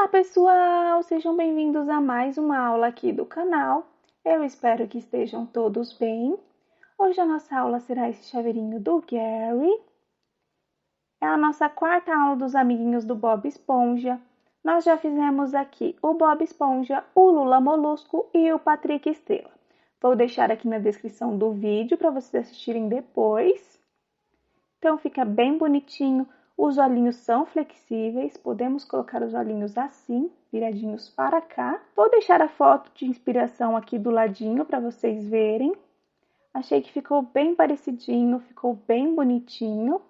Olá pessoal, sejam bem-vindos a mais uma aula aqui do canal. Eu espero que estejam todos bem. Hoje a nossa aula será esse chaveirinho do Gary. É a nossa quarta aula dos amiguinhos do Bob Esponja. Nós já fizemos aqui o Bob Esponja, o Lula Molusco e o Patrick Estrela. Vou deixar aqui na descrição do vídeo para vocês assistirem depois. Então fica bem bonitinho. Os olhinhos são flexíveis, podemos colocar os olhinhos assim, viradinhos para cá. Vou deixar a foto de inspiração aqui do ladinho para vocês verem. Achei que ficou bem parecidinho, ficou bem bonitinho.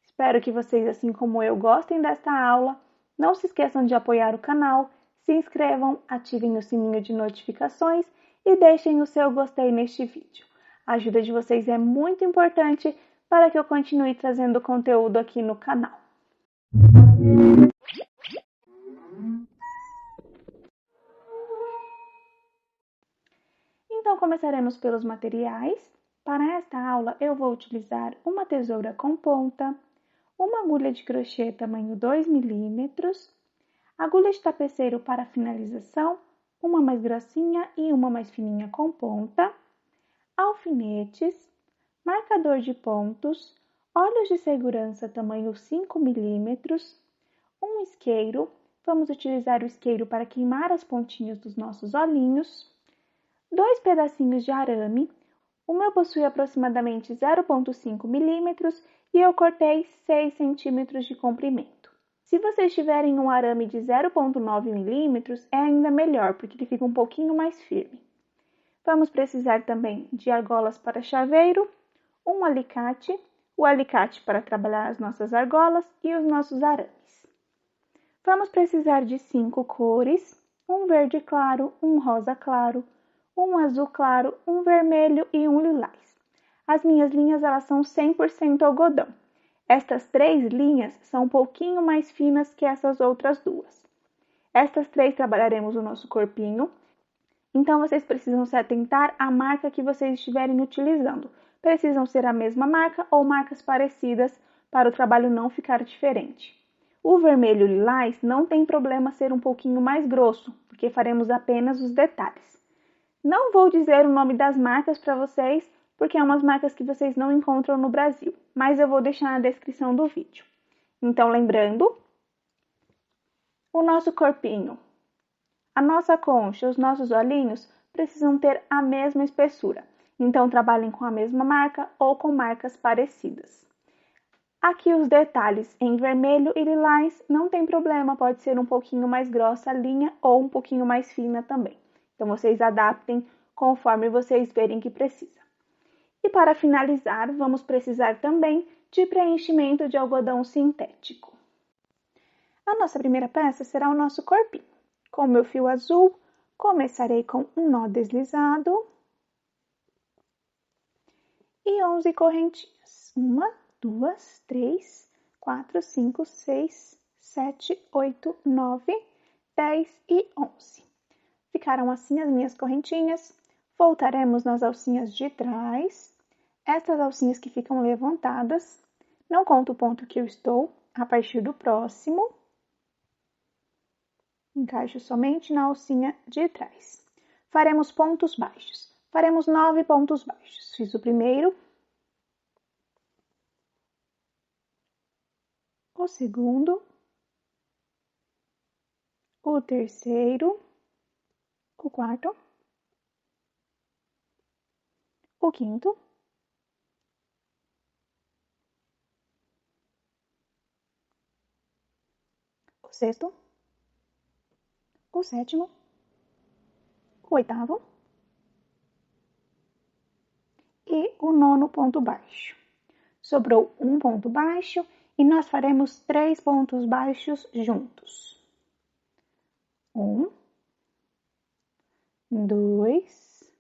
Espero que vocês, assim como eu, gostem desta aula. Não se esqueçam de apoiar o canal, se inscrevam, ativem o sininho de notificações e deixem o seu gostei neste vídeo. A ajuda de vocês é muito importante para que eu continue trazendo conteúdo aqui no canal. Então, começaremos pelos materiais. Para esta aula, eu vou utilizar uma tesoura com ponta, uma agulha de crochê tamanho 2 mm, agulha de tapeceiro para finalização, uma mais grossinha e uma mais fininha com ponta, alfinetes, marcador de pontos, olhos de segurança tamanho 5 mm, um isqueiro, vamos utilizar o isqueiro para queimar as pontinhas dos nossos olhinhos, 2 pedacinhos de arame, o meu possui aproximadamente 0,5 mm e eu cortei 6 cm de comprimento. Se vocês tiverem um arame de 0,9 mm, é ainda melhor, porque ele fica um pouquinho mais firme. Vamos precisar também de argolas para chaveiro, um alicate, o alicate para trabalhar as nossas argolas e os nossos arames. Vamos precisar de 5 cores, um verde claro, um rosa claro, um azul claro, um vermelho e um lilás. As minhas linhas elas são 100% algodão. Estas 3 linhas são um pouquinho mais finas que essas outras duas. Estas 3 trabalharemos o nosso corpinho. Então, vocês precisam se atentar à marca que vocês estiverem utilizando. Precisam ser a mesma marca ou marcas parecidas para o trabalho não ficar diferente. O vermelho lilás não tem problema ser um pouquinho mais grosso, porque faremos apenas os detalhes. Não vou dizer o nome das marcas para vocês, porque é umas marcas que vocês não encontram no Brasil, mas eu vou deixar na descrição do vídeo. Então, lembrando, o nosso corpinho, a nossa concha, os nossos olhinhos precisam ter a mesma espessura. Então, trabalhem com a mesma marca ou com marcas parecidas. Aqui os detalhes em vermelho e lilás não tem problema, pode ser um pouquinho mais grossa a linha ou um pouquinho mais fina também. Então, vocês adaptem conforme vocês verem que precisa. E para finalizar, vamos precisar também de preenchimento de algodão sintético. A nossa primeira peça será o nosso corpinho. Com o meu fio azul, começarei com um nó deslizado e 11 correntinhas. 1, 2, 3, 4, 5, 6, 7, 8, 9, 10 e 11. Ficaram assim as minhas correntinhas. Voltaremos nas alcinhas de trás. Estas alcinhas que ficam levantadas. Não conto o ponto que eu estou a partir do próximo. Encaixo somente na alcinha de trás. Faremos pontos baixos. Faremos 9 pontos baixos. Fiz o primeiro, o segundo, o terceiro, o quarto, o quinto, o sexto, o sétimo, o oitavo e o 9º ponto baixo. Sobrou um ponto baixo e nós faremos 3 pontos baixos juntos. 1, 2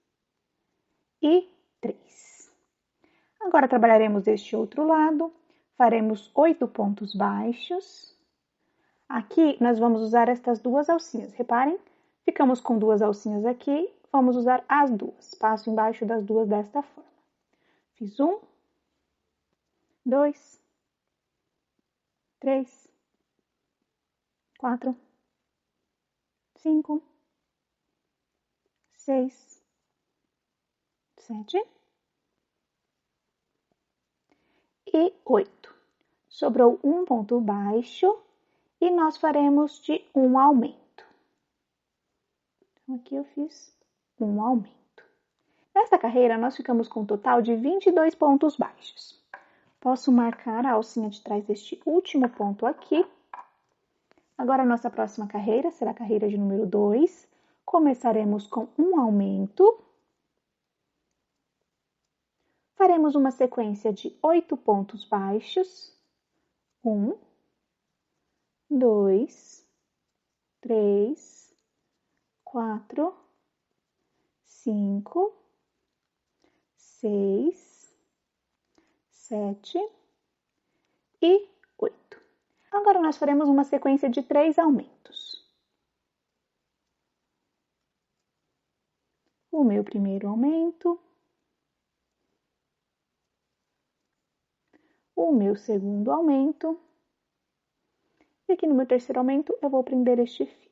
e 3. Agora trabalharemos este outro lado, faremos 8 pontos baixos. Aqui nós vamos usar estas 2 alcinhas, reparem, ficamos com 2 alcinhas aqui, vamos usar as 2, passo embaixo das 2 desta forma. Fiz 1, 2, 3, 4, 5, 6, 7 e 8. Sobrou um ponto baixo e nós faremos de um aumento. Então, aqui eu fiz um aumento. Nesta carreira, nós ficamos com um total de 22 pontos baixos. Posso marcar a alcinha de trás deste último ponto aqui. Agora, a nossa próxima carreira será a carreira de número 2. Começaremos com um aumento. Faremos uma sequência de 8 pontos baixos. 1, 2, 3, 4, 5, 6, 7 e 8. Agora, nós faremos uma sequência de 3 aumentos. O meu primeiro aumento. O meu segundo aumento. E aqui no meu terceiro aumento, eu vou prender este fio.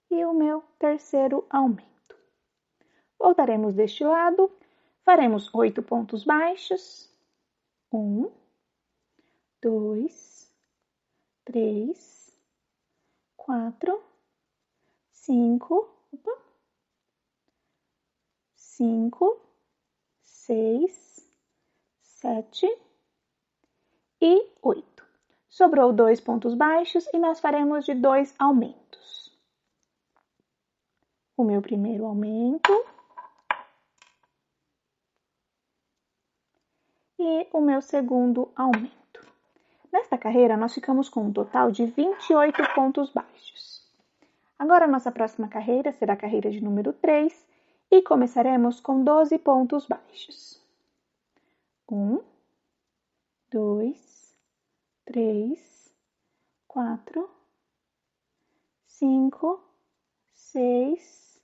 E o meu terceiro aumento. Voltaremos deste lado, faremos 8 pontos baixos. 1, 2, 3, 4, 5, 6, 7 e 8. Sobrou 2 pontos baixos e nós faremos de 2 aumentos. O meu primeiro aumento e o meu segundo aumento. Nesta carreira, nós ficamos com um total de 28 pontos baixos. Agora, a nossa próxima carreira será a carreira de número 3 e começaremos com 12 pontos baixos. 1, 2, 3, 4, 5, 6,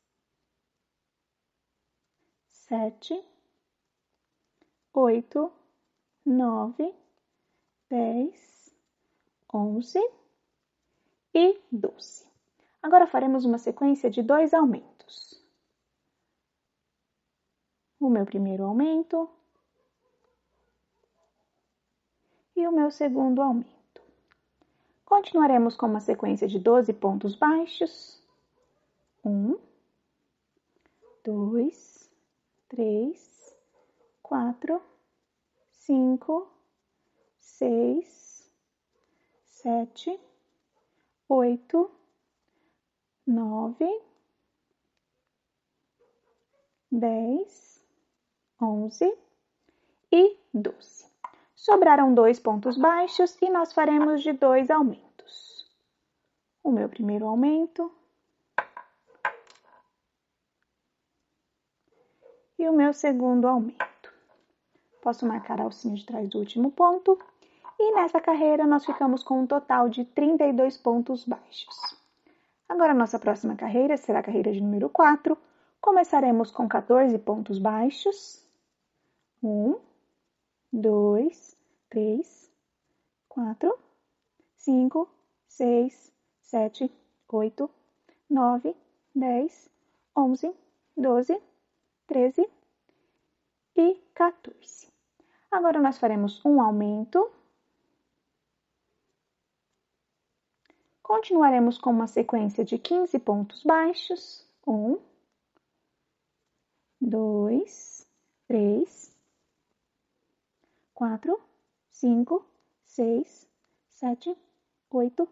7, 8, 9, 10, 11 e 12. Agora faremos uma sequência de 2 aumentos. O meu primeiro aumento e o meu segundo aumento. Continuaremos com uma sequência de 12 pontos baixos. 1, 2, 3, 4, 5, 6, 7, 8, 9, 10, 11 e 12. Sobraram 2 pontos baixos e nós faremos de 2 aumentos. O meu primeiro aumento e o meu segundo aumento. Posso marcar a alcinha de trás do último ponto. E nessa carreira, nós ficamos com um total de 32 pontos baixos. Agora, a nossa próxima carreira será a carreira de número 4. Começaremos com 14 pontos baixos. 1, 2, 3, 4, 5, 6, 7, 8, 9, 10, 11, 12, 13 e 14. Agora, nós faremos um aumento. Continuaremos com uma sequência de 15 pontos baixos. 1, 2, 3, 4, 5, 6, 7, 8,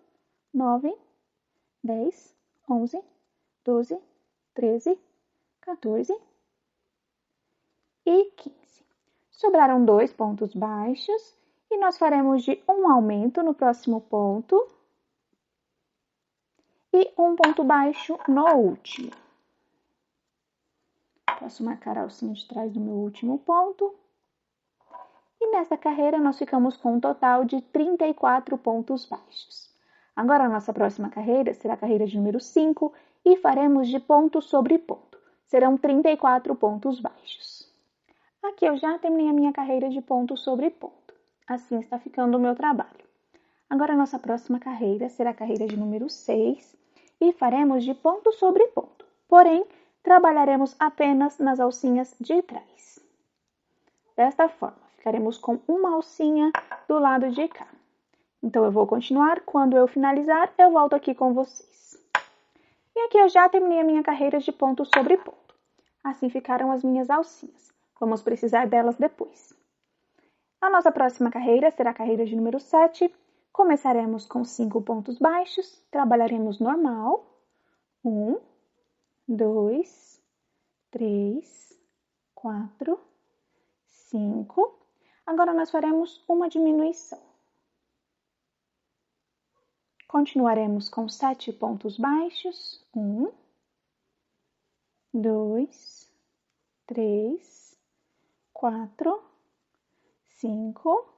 9, 10, 11, 12, 13, 14 e 15. Sobraram 2 pontos baixos e nós faremos de um aumento no próximo ponto e um ponto baixo no último. Posso marcar a alcinha de trás do meu último ponto. E nessa carreira, nós ficamos com um total de 34 pontos baixos. Agora, a nossa próxima carreira será a carreira de número 5 e faremos de ponto sobre ponto. Serão 34 pontos baixos. Aqui eu já terminei a minha carreira de ponto sobre ponto. Assim está ficando o meu trabalho. Agora, a nossa próxima carreira será a carreira de número 6 e faremos de ponto sobre ponto. Porém, trabalharemos apenas nas alcinhas de trás. Desta forma, ficaremos com uma alcinha do lado de cá. Então, eu vou continuar. Quando eu finalizar, eu volto aqui com vocês. E aqui eu já terminei a minha carreira de ponto sobre ponto. Assim ficaram as minhas alcinhas. Vamos precisar delas depois. A nossa próxima carreira será a carreira de número 7. Começaremos com 5 pontos baixos, trabalharemos normal. 1, 2, 3, 4, 5. Agora nós faremos uma diminuição. Continuaremos com 7 pontos baixos. 1, 2, 3, 4, 5,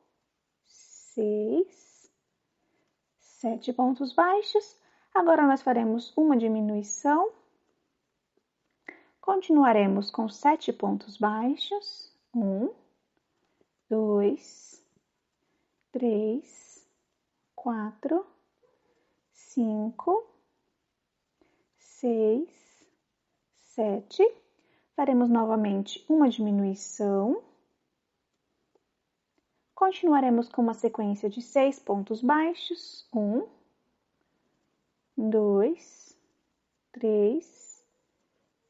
6, 7 pontos baixos. Agora nós faremos uma diminuição. Continuaremos com 7 pontos baixos. 1, 2, 3, 4, 5, 6, 7. Faremos novamente uma diminuição. Continuaremos com uma sequência de 6 pontos baixos. 1, 2, 3,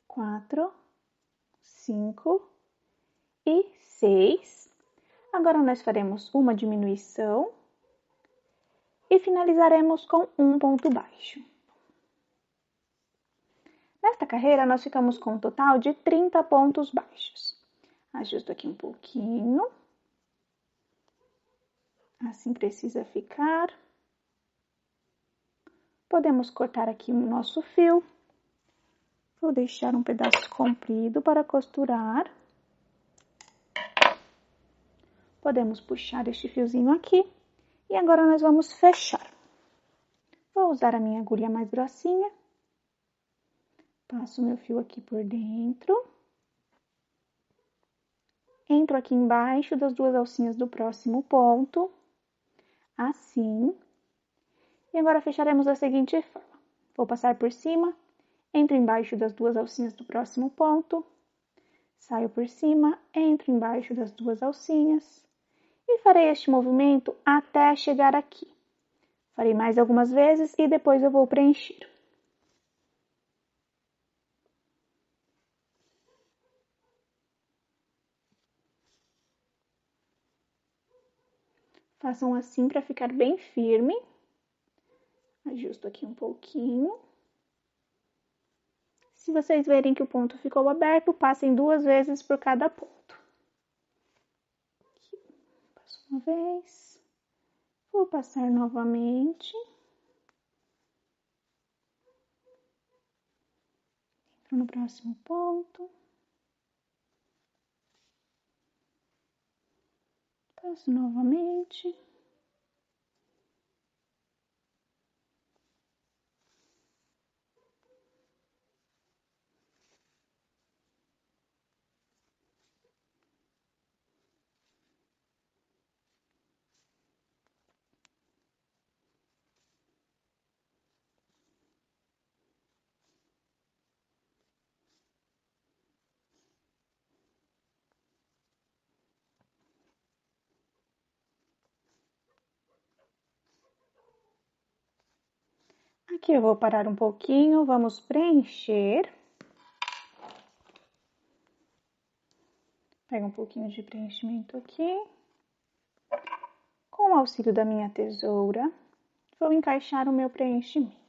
4, 5 e 6. Agora nós faremos uma diminuição e finalizaremos com um ponto baixo. Nesta carreira, nós ficamos com um total de 30 pontos baixos. Ajusto aqui um pouquinho. Assim precisa ficar. Podemos cortar aqui o nosso fio. Vou deixar um pedaço comprido para costurar. Podemos puxar este fiozinho aqui. E agora nós vamos fechar. Vou usar a minha agulha mais grossinha. Passo meu fio aqui por dentro. Entro aqui embaixo das duas alcinhas do próximo ponto. Assim. E agora fecharemos da seguinte forma. Vou passar por cima, entro embaixo das duas alcinhas do próximo ponto, saio por cima, entro embaixo das duas alcinhas e farei este movimento até chegar aqui. Farei mais algumas vezes e depois eu vou preencher. Façam assim para ficar bem firme. Ajusto aqui um pouquinho. Se vocês verem que o ponto ficou aberto, passem 2 vezes por cada ponto. Aqui, passo uma vez. Vou passar novamente. Entro no próximo ponto. Passo novamente. Aqui eu vou parar um pouquinho, vamos preencher. Pego um pouquinho de preenchimento aqui. Com o auxílio da minha tesoura, vou encaixar o meu preenchimento.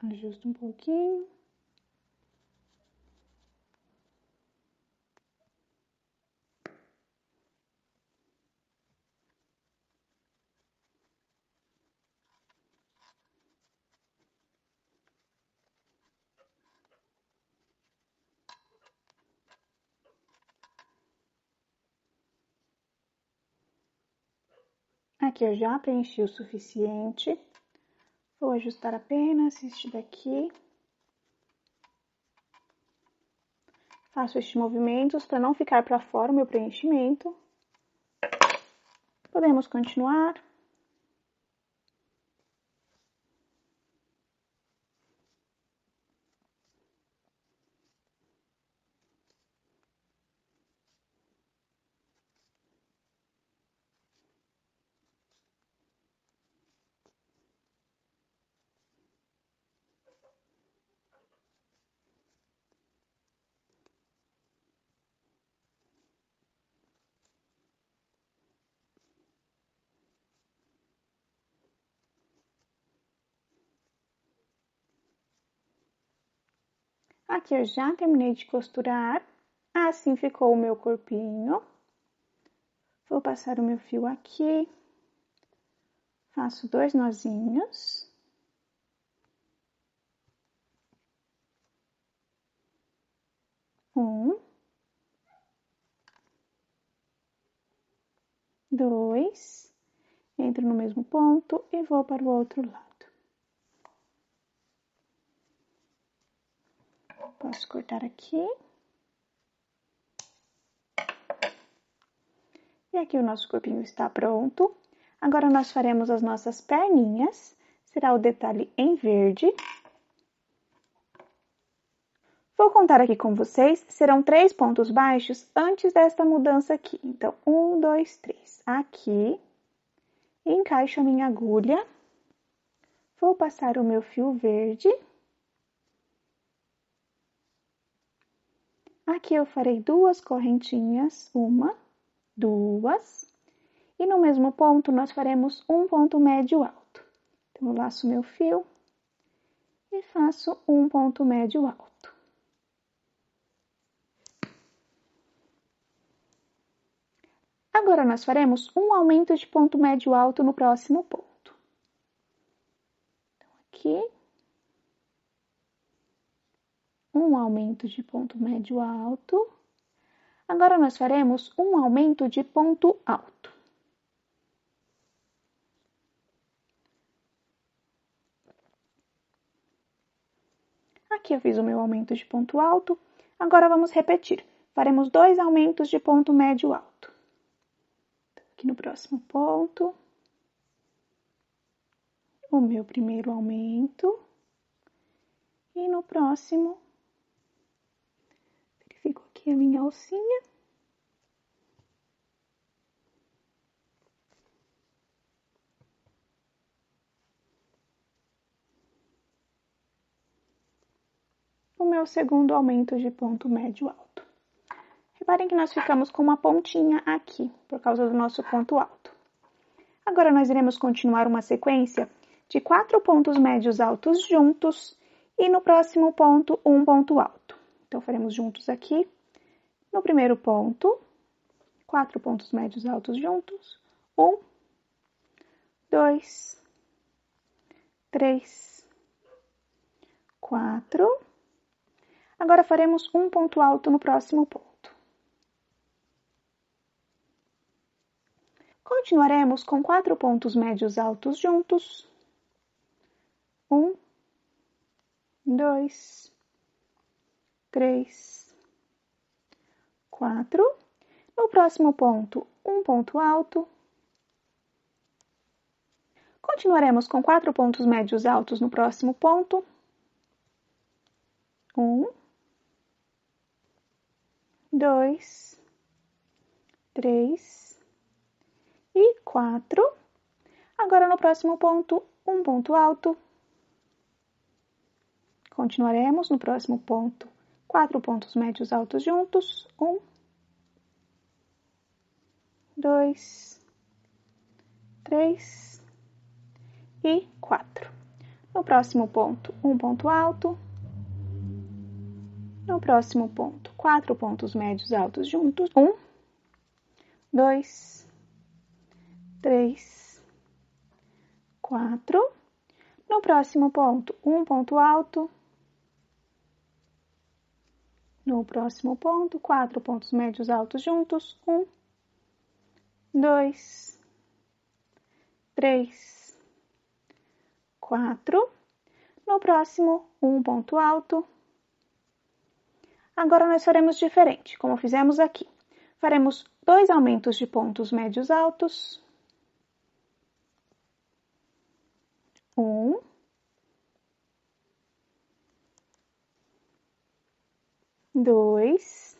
Ajusto um pouquinho. Aqui eu já preenchi o suficiente. Vou ajustar apenas este daqui. Faço estes movimentos para não ficar para fora o meu preenchimento. Podemos continuar. Aqui eu já terminei de costurar, assim ficou o meu corpinho. Vou passar o meu fio aqui, faço 2 nozinhos. Um, 2, entro no mesmo ponto e vou para o outro lado. Posso cortar aqui. E aqui o nosso corpinho está pronto. Agora, nós faremos as nossas perninhas. Será o detalhe em verde. Vou contar aqui com vocês. Serão 3 pontos baixos antes desta mudança aqui. Então, 1, 2, 3. Aqui. Encaixo a minha agulha. Vou passar o meu fio verde. Aqui eu farei 2 correntinhas, 1, 2, e no mesmo ponto nós faremos um ponto médio alto. Então, eu laço meu fio e faço um ponto médio alto. Agora, nós faremos um aumento de ponto médio alto no próximo ponto. Então, aqui, um aumento de ponto médio alto. Agora, nós faremos um aumento de ponto alto. Aqui eu fiz o meu aumento de ponto alto. Agora, vamos repetir. Faremos 2 aumentos de ponto médio alto. Aqui no próximo ponto, o meu primeiro aumento. E no próximo, verifico aqui a minha alcinha. O meu segundo aumento de ponto médio alto. Reparem que nós ficamos com uma pontinha aqui, por causa do nosso ponto alto. Agora, nós iremos continuar uma sequência de 4 pontos médios altos juntos e no próximo ponto, um ponto alto. Então, faremos juntos aqui, no primeiro ponto, 4 pontos médios altos juntos, 1, 2, 3, 4. Agora, faremos um ponto alto no próximo ponto. Continuaremos com 4 pontos médios altos juntos. 1, 2, 3, 4. No próximo ponto, um ponto alto. Continuaremos com 4 pontos médios altos no próximo ponto. 1, 2, 3 e 4. Agora, no próximo ponto, um ponto alto. Continuaremos no próximo ponto, 4 pontos médios altos juntos. 1, 2, 3 e 4. No próximo ponto, um ponto alto. No próximo ponto, 4 pontos médios altos juntos. 1, 2, 3, 4. No próximo ponto, um ponto alto. No próximo ponto, 4 pontos médios altos juntos. 1, 2, 3, 4. No próximo, um ponto alto. Agora nós faremos diferente, como fizemos aqui. Faremos 2 aumentos de pontos médios altos. 1. 2.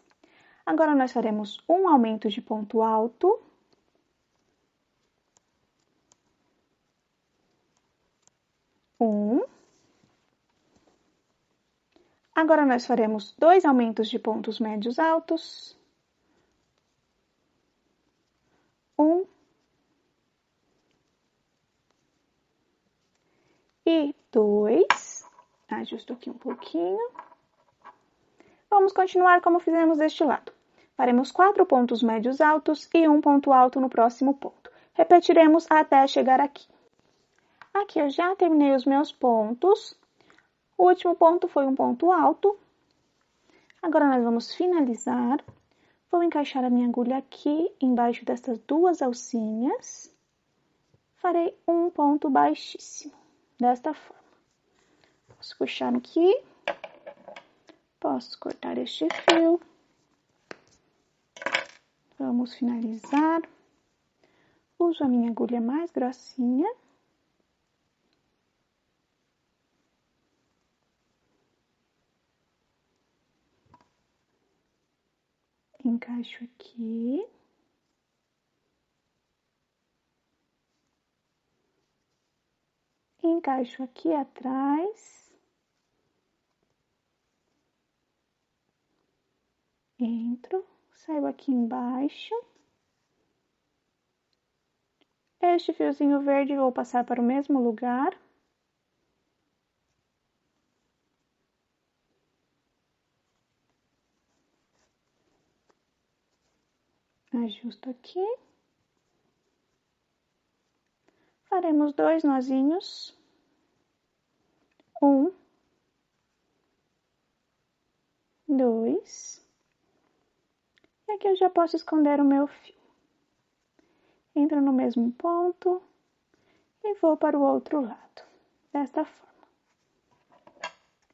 Agora nós faremos um aumento de ponto alto. 1. Agora nós faremos 2 aumentos de pontos médios altos. 1. E 2. Ajusto aqui um pouquinho. Vamos continuar como fizemos deste lado. Faremos 4 pontos médios altos e um ponto alto no próximo ponto. Repetiremos até chegar aqui. Aqui eu já terminei os meus pontos. O último ponto foi um ponto alto. Agora nós vamos finalizar. Vou encaixar a minha agulha aqui, embaixo dessas 2 alcinhas. Farei um ponto baixíssimo, desta forma. Posso puxar aqui. Posso cortar este fio. Vamos finalizar. Uso a minha agulha mais grossinha. Encaixo aqui. Encaixo aqui atrás. Entro, saio aqui embaixo. Este fiozinho verde eu vou passar para o mesmo lugar. Ajusto aqui. Faremos 2 nozinhos. 1, 2. E aqui eu já posso esconder o meu fio. Entro no mesmo ponto e vou para o outro lado, desta forma.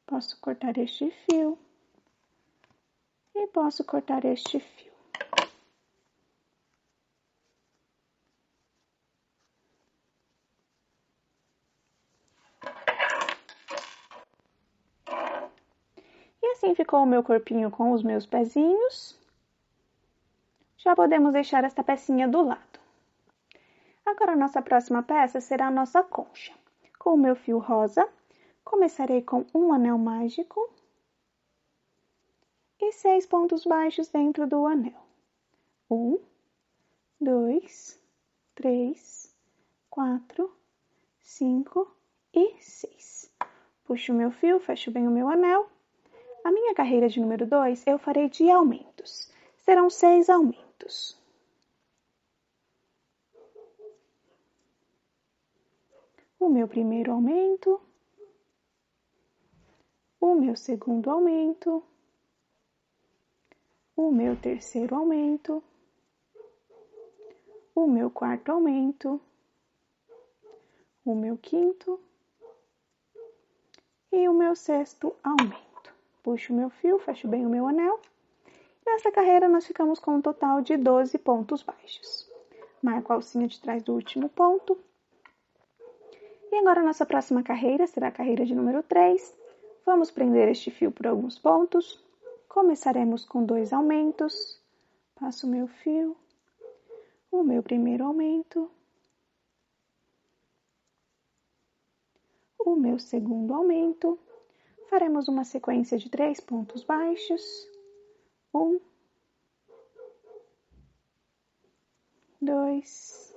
Posso cortar este fio e posso cortar este fio. E assim ficou o meu corpinho com os meus pezinhos. Já podemos deixar esta pecinha do lado. Agora, a nossa próxima peça será a nossa concha. Com o meu fio rosa, começarei com um anel mágico e 6 pontos baixos dentro do anel. 1, 2, 3, 4, 5 e 6. Puxo o meu fio, fecho bem o meu anel. A minha carreira de número 2 eu farei de aumentos. Serão 6 aumentos. O meu primeiro aumento, o meu segundo aumento, o meu terceiro aumento, o meu quarto aumento, o meu quinto e o meu sexto aumento. Puxo o meu fio, fecho bem o meu anel. Nessa carreira, nós ficamos com um total de 12 pontos baixos. Marco a alcinha de trás do último ponto. E agora, a nossa próxima carreira será a carreira de número 3. Vamos prender este fio por alguns pontos. Começaremos com 2 aumentos. Passo o meu fio, o meu primeiro aumento, o meu segundo aumento. Faremos uma sequência de 3 pontos baixos. 1, 2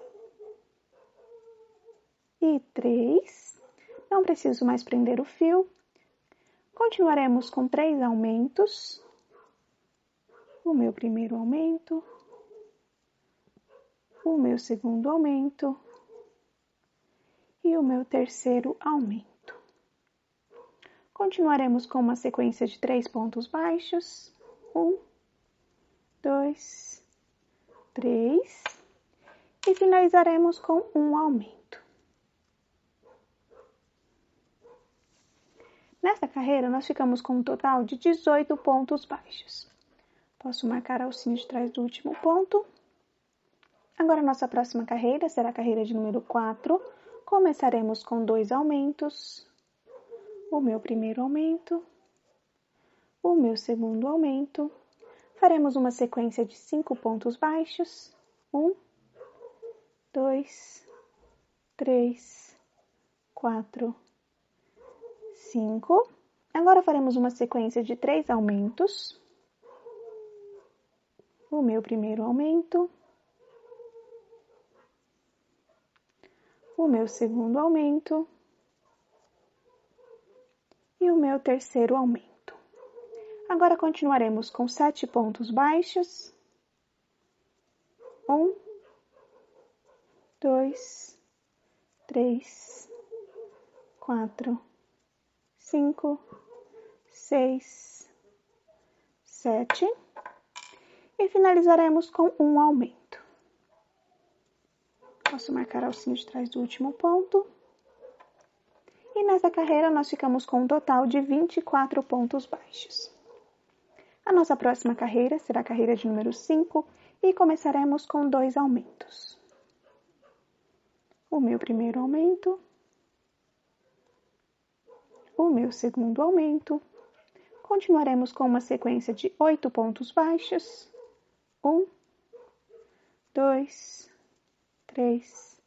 e 3. Não preciso mais prender o fio. Continuaremos com 3 aumentos. O meu primeiro aumento, o meu segundo aumento e o meu terceiro aumento. Continuaremos com uma sequência de 3 pontos baixos. 1, 2, 3. E finalizaremos com um aumento. Nesta carreira, nós ficamos com um total de 18 pontos baixos. Posso marcar a alcinha de trás do último ponto. Agora, nossa próxima carreira será a carreira de número 4. Começaremos com 2 aumentos. O meu primeiro aumento. O meu segundo aumento. Faremos uma sequência de 5 pontos baixos. 1, 2, 3, 4, 5. Agora faremos uma sequência de 3 aumentos. O meu primeiro aumento. O meu segundo aumento. E o meu terceiro aumento. Agora continuaremos com 7 pontos baixos. 1, 2, 3, 4, 5, 6, 7. E finalizaremos com um aumento. Posso marcar a alcinha de trás do último ponto. E nessa carreira nós ficamos com um total de 24 pontos baixos. A nossa próxima carreira será a carreira de número 5 e começaremos com 2 aumentos. O meu primeiro aumento. O meu segundo aumento. Continuaremos com uma sequência de 8 pontos baixos. 1, 2, 3,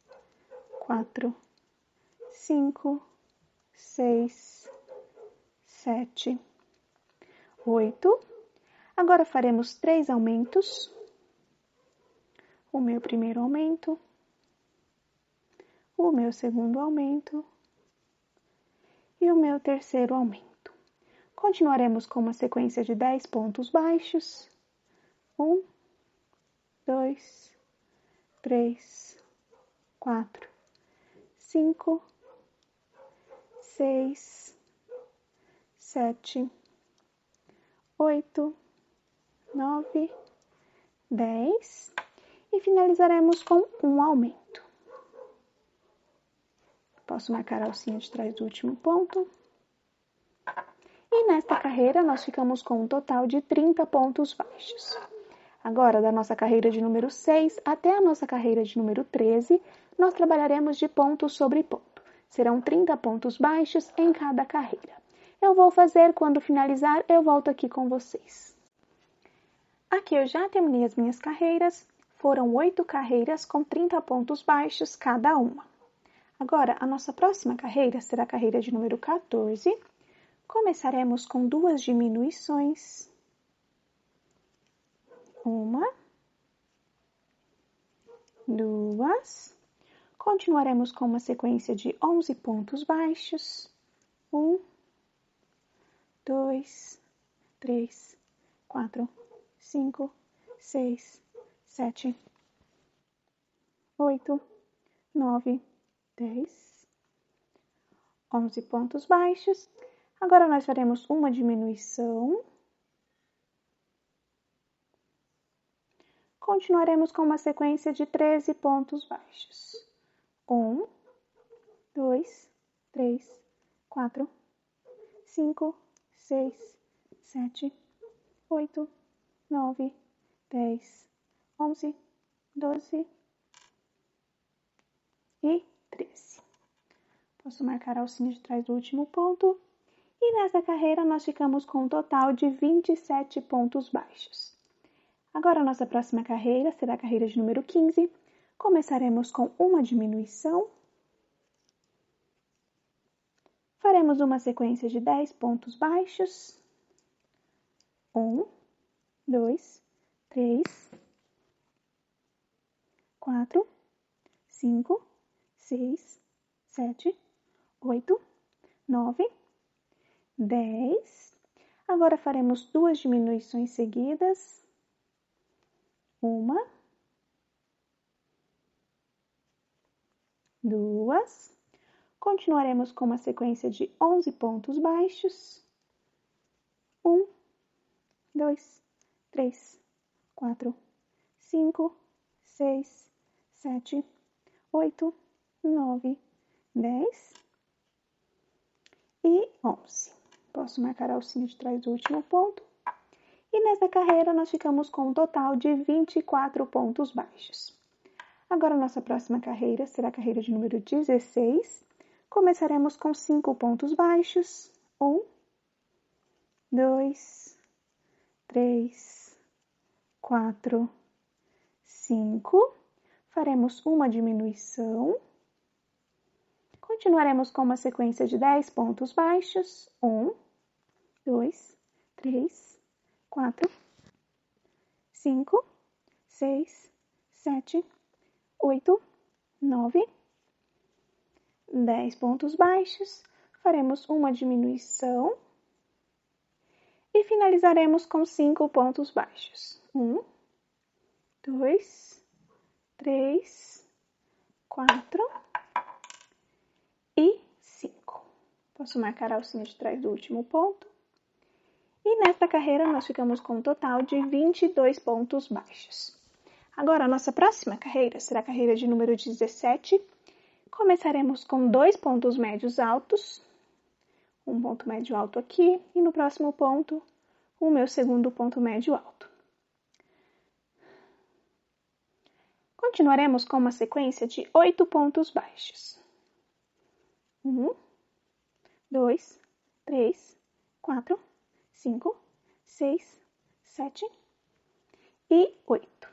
4, 5, 6, 7, 8. Agora faremos 3 aumentos. O meu primeiro aumento. O meu segundo aumento. E o meu terceiro aumento. Continuaremos com uma sequência de 10 pontos baixos. 1, 2, 3, 4, 5, 6, 7, 8, 9, 10 e finalizaremos com um aumento. Posso marcar a alcinha de trás do último ponto. E nesta carreira nós ficamos com um total de 30 pontos baixos. Agora, da nossa carreira de número 6 até a nossa carreira de número 13, nós trabalharemos de ponto sobre ponto. Serão 30 pontos baixos em cada carreira. Eu vou fazer, quando finalizar, eu volto aqui com vocês. Aqui eu já terminei as minhas carreiras, foram 8 carreiras com 30 pontos baixos cada uma. Agora, a nossa próxima carreira será a carreira de número 14. Começaremos com 2 diminuições. 1, 2. Continuaremos com uma sequência de 11 pontos baixos. 1, 2, 3, 4, 5, 6, 7, 8, 9, 10, 11 pontos baixos. Agora nós faremos uma diminuição. Continuaremos com uma sequência de 13 pontos baixos. 1, 2, 3, 4, 5, 6, 7, 8, 9, 10, 11, 12 e 13. Posso marcar a alcinha de trás do último ponto. E nessa carreira nós ficamos com um total de 27 pontos baixos. Agora a nossa próxima carreira será a carreira de número 15. Começaremos com uma diminuição. Faremos uma sequência de 10 pontos baixos. 1, 2, 3, 4, 5, 6, 7, 8, 9, 10. Agora faremos 2 diminuições seguidas. 1, 2. Continuaremos com uma sequência de 11 pontos baixos. 1, 2, 3, 4, 5, 6, 7, 8, 9, 10 e 11. Posso marcar a alcinha de trás do último ponto. E nessa carreira, nós ficamos com um total de 24 pontos baixos. Agora, nossa próxima carreira será a carreira de número 16. Começaremos com 5 pontos baixos. 1, 2, 3, 4, 5. Faremos uma diminuição. Continuaremos com uma sequência de 10 pontos baixos. 1, 2, 3, 4, 5, 6, 7, 8, 9, 10 pontos baixos. Faremos uma diminuição. E finalizaremos com 5 pontos baixos. 1, 2, 3, 4 e 5. Posso marcar a alcinha de trás do último ponto. E nesta carreira, nós ficamos com um total de 22 pontos baixos. Agora, a nossa próxima carreira será a carreira de número 17. Começaremos com 2 pontos médios altos. Um ponto médio alto aqui. E no próximo ponto, o meu segundo ponto médio alto. Continuaremos com uma sequência de 8 pontos baixos. 1, 2, 3, 4, 5, 6, 7 e 8.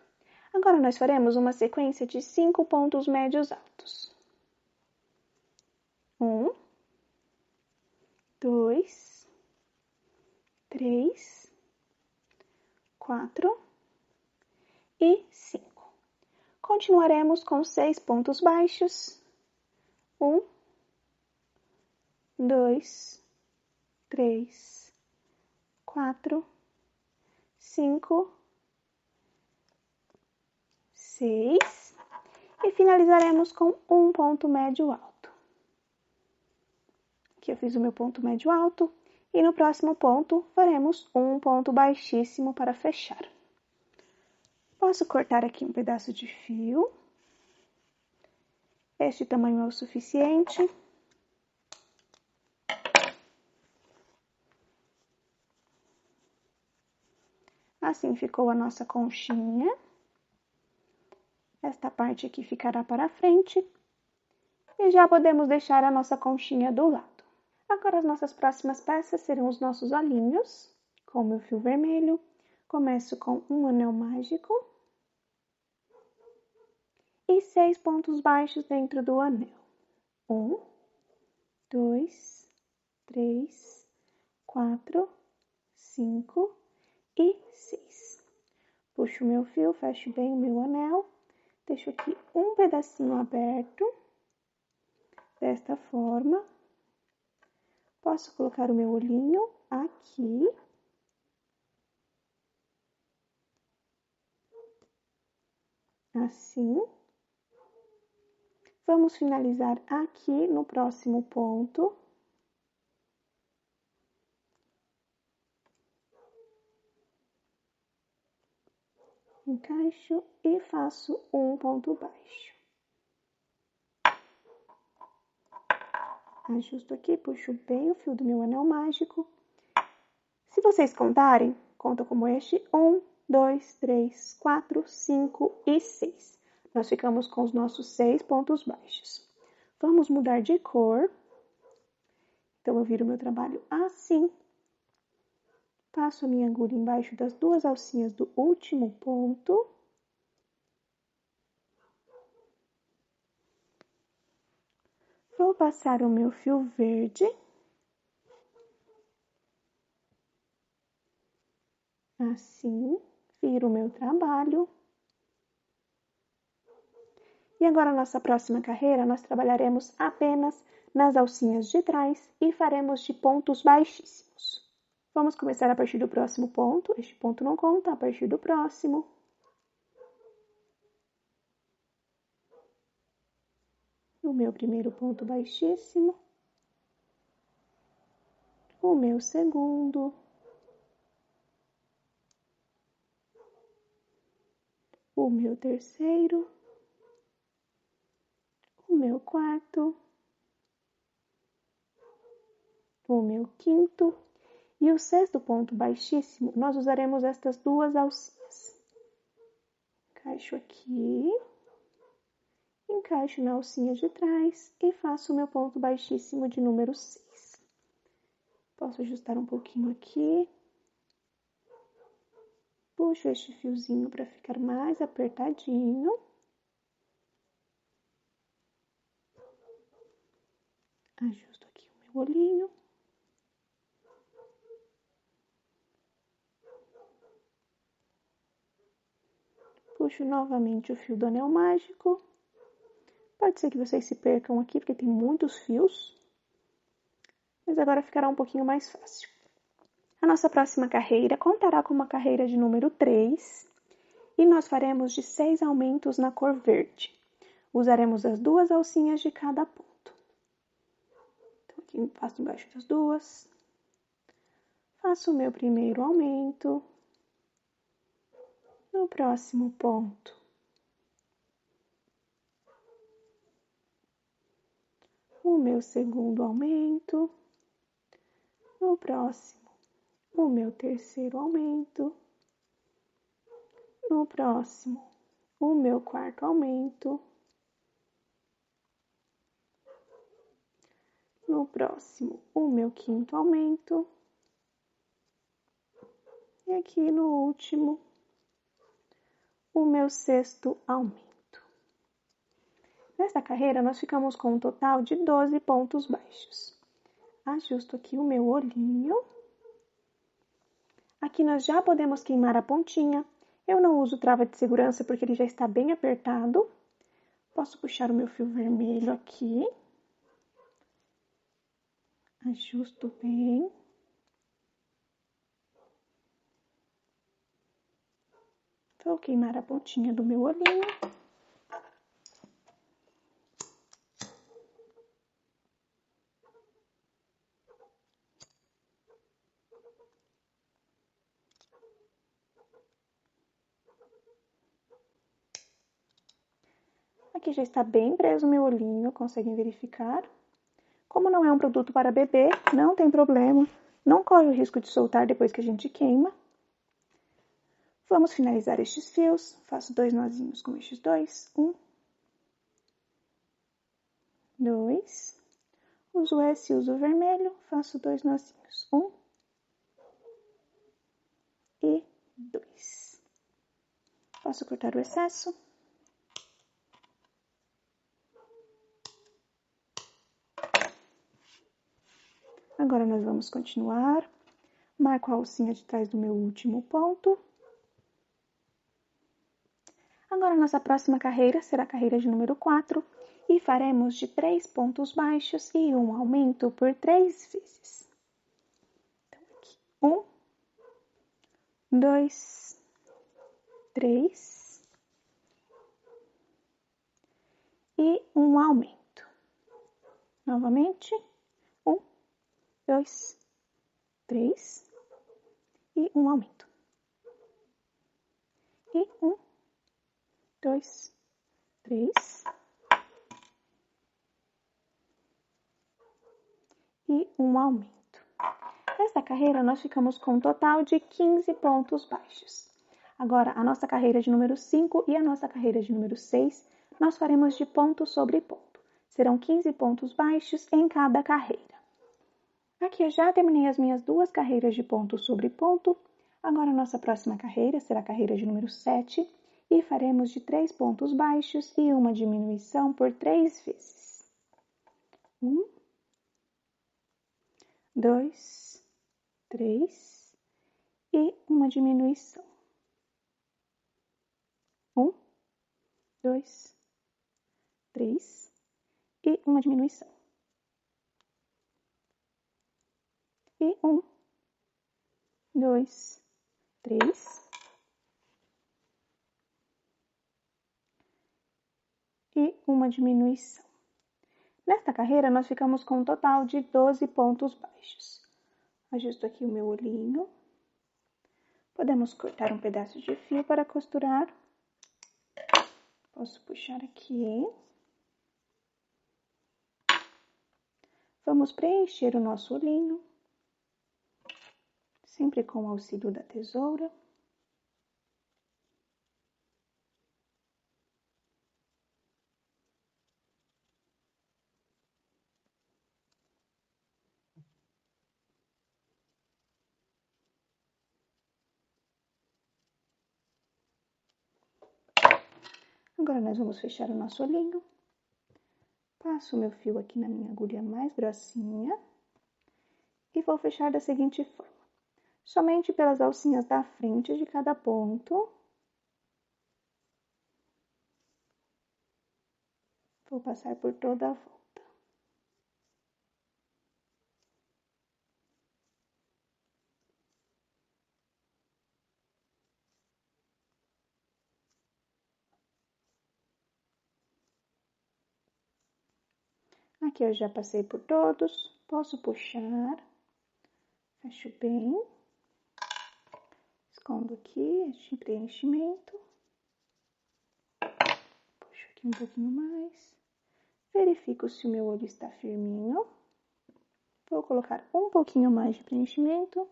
Agora, nós faremos uma sequência de 5 pontos médios altos. 1, 2, 3, 4 e 5. Continuaremos com 6 pontos baixos. 1, 2, 3, 4, 5, 6. E finalizaremos com um ponto médio alto. Aqui eu fiz o meu ponto médio alto. E no próximo ponto, faremos um ponto baixíssimo para fechar. Posso cortar aqui um pedaço de fio. Este tamanho é o suficiente. Assim ficou a nossa conchinha. Esta parte aqui ficará para frente. E já podemos deixar a nossa conchinha do lado. Agora, as nossas próximas peças serão os nossos olhinhos, com o meu fio vermelho. Começo com um anel mágico. E 6 pontos baixos dentro do anel. 1, 2, 3, 4, 5 e 6. Puxo o meu fio, fecho bem o meu anel. Deixo aqui um pedacinho aberto, desta forma. Posso colocar o meu olhinho aqui. Assim. Vamos finalizar aqui no próximo ponto. Encaixo e faço um ponto baixo. Ajusto aqui, puxo bem o fio do meu anel mágico. Se vocês contarem, conta como este: 1, 2, 3, 4, 5 e 6. Nós ficamos com os nossos 6 pontos baixos. Vamos mudar de cor. Então, eu viro meu trabalho assim. Passo a minha agulha embaixo das 2 alcinhas do último ponto. Vou passar o meu fio verde. Assim, viro o meu trabalho. E agora, a nossa próxima carreira, nós trabalharemos apenas nas alcinhas de trás e faremos de pontos baixíssimos. Vamos começar a partir do próximo ponto. Este ponto não conta, a partir do próximo. O meu primeiro ponto baixíssimo. O meu segundo. O meu terceiro. O meu quarto. O meu quinto. E o sexto ponto baixíssimo, nós usaremos estas duas alcinhas. Encaixo aqui, encaixo na alcinha de trás e faço o meu ponto baixíssimo de número 6. Posso ajustar um pouquinho aqui. Puxo este fiozinho para ficar mais apertadinho. Ajusto aqui o meu olhinho. Puxo novamente o fio do anel mágico. Pode ser que vocês se percam aqui, porque tem muitos fios. Mas agora ficará um pouquinho mais fácil. A nossa próxima carreira contará com uma carreira de número 3. E nós faremos de 6 aumentos na cor verde. Usaremos as duas alcinhas de cada ponto. Então, aqui faço embaixo das duas. Faço o meu primeiro aumento. No próximo ponto, o meu segundo aumento. No próximo, o meu terceiro aumento. No próximo, o meu quarto aumento. No próximo, o meu quinto aumento. E aqui no último, o meu sexto aumento. Nesta carreira, nós ficamos com um total de 12 pontos baixos. Ajusto aqui o meu olhinho. Aqui nós já podemos queimar a pontinha. Eu não uso trava de segurança porque ele já está bem apertado. Posso puxar o meu fio vermelho aqui. Ajusto bem. Vou queimar a pontinha do meu olhinho. Aqui já está bem preso o meu olhinho, conseguem verificar? Como não é um produto para bebê, não tem problema, não corre o risco de soltar depois que a gente queima. Vamos finalizar estes fios, faço 2 nozinhos com estes dois, 1, 2, uso esse e uso o vermelho, faço 2 nozinhos, 1 e 2. Posso cortar o excesso. Agora nós vamos continuar. Marco a alcinha de trás do meu último ponto. Agora, nossa próxima carreira será a carreira de número 4 e faremos de 3 pontos baixos e um aumento por 3 vezes. Então, aqui, 1, 2, 3 e um aumento. Novamente, 1, 2, 3 e um aumento. E 1, 2, 3 e um aumento. Nesta carreira, nós ficamos com um total de 15 pontos baixos. Agora, a nossa carreira de número 5 e a nossa carreira de número 6, nós faremos de ponto sobre ponto. Serão 15 pontos baixos em cada carreira. Aqui eu já terminei as minhas 2 carreiras de ponto sobre ponto. Agora, a nossa próxima carreira será a carreira de número 7 e faremos de 3 pontos baixos e uma diminuição por 3 vezes. 1, 2, 3 e uma diminuição. 1, 2, 3 e uma diminuição. E 1, 2, 3 e uma diminuição. Nesta carreira, nós ficamos com um total de 12 pontos baixos. Ajusto aqui o meu olhinho. Podemos cortar um pedaço de fio para costurar. Posso puxar aqui. Vamos preencher o nosso olhinho. sempre com o auxílio da tesoura. Agora, nós vamos fechar o nosso olhinho. Passo o meu fio aqui na minha agulha mais grossinha. E vou fechar da seguinte forma. Somente pelas alcinhas da frente de cada ponto. Vou passar por toda a volta. Aqui eu já passei por todos, posso puxar, fecho bem, escondo aqui este preenchimento, puxo aqui um pouquinho mais, verifico se o meu olho está firminho, vou colocar um pouquinho mais de preenchimento.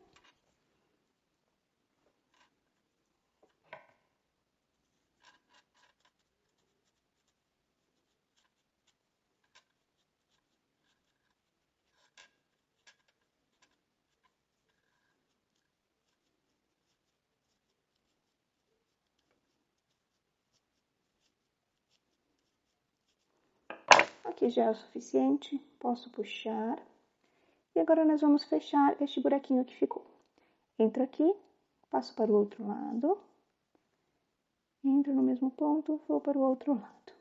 Aqui já é o suficiente, posso puxar. E agora nós vamos fechar este buraquinho que ficou. Entro aqui, passo para o outro lado. Entro no mesmo ponto, vou para o outro lado.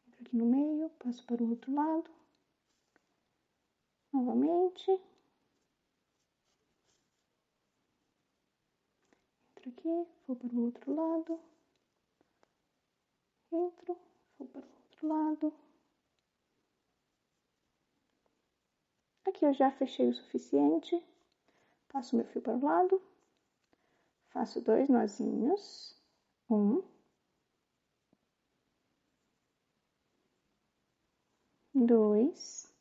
Entro aqui no meio, passo para o outro lado. Novamente. Entro aqui, vou para o outro lado. Entro, vou para o outro lado. Aqui eu já fechei o suficiente. Passo meu fio para o lado. Faço 2 nozinhos. 1. 2.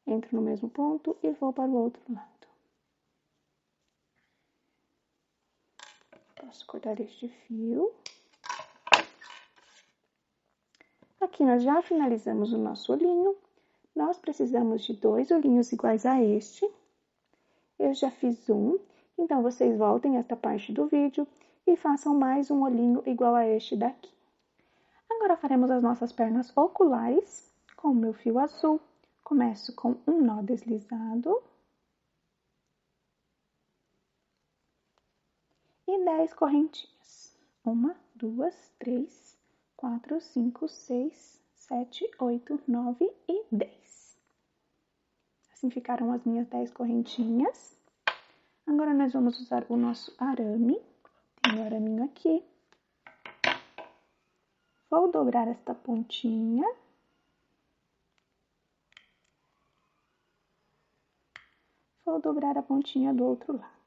Entro no mesmo ponto e vou para o outro lado. Posso cortar este fio. Aqui nós já finalizamos o nosso olhinho. Nós precisamos de 2 olhinhos iguais a este. Eu já fiz um, então vocês voltem esta parte do vídeo e façam mais um olhinho igual a este daqui. Agora faremos as nossas pernas oculares com o meu fio azul. Começo com um nó deslizado. E 10 correntinhas. 1, 2, 3, 4, 5, 6, 7, 8, 9 e 10. Assim ficaram as minhas 10 correntinhas. Agora, nós vamos usar o nosso arame. Tem o araminho aqui. Vou dobrar esta pontinha. Vou dobrar a pontinha do outro lado.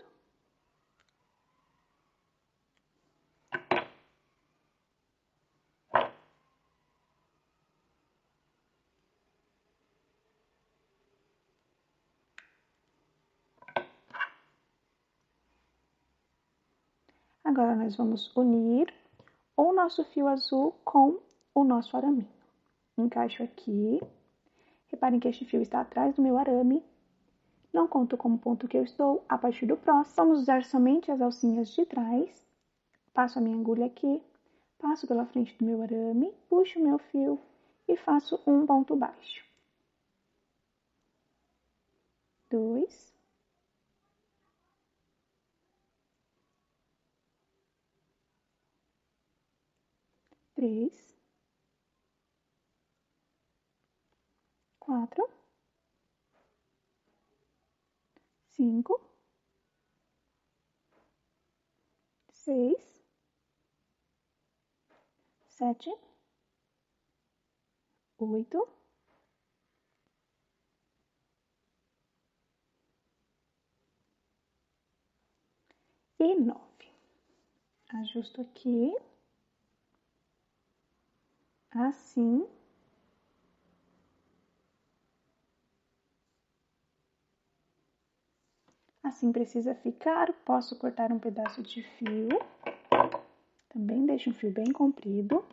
Agora, nós vamos unir o nosso fio azul com o nosso araminho. Encaixo aqui. Reparem que este fio está atrás do meu arame. Não conto como ponto que eu estou. A partir do próximo, vamos usar somente as alcinhas de trás. Passo a minha agulha aqui. Passo pela frente do meu arame. Puxo o meu fio e faço um ponto baixo. 2. 3, 4, 5, 6, 7, 8, 9. Ajusto aqui, assim. Assim precisa ficar. Posso cortar um pedaço de fio. Também deixo um fio bem comprido.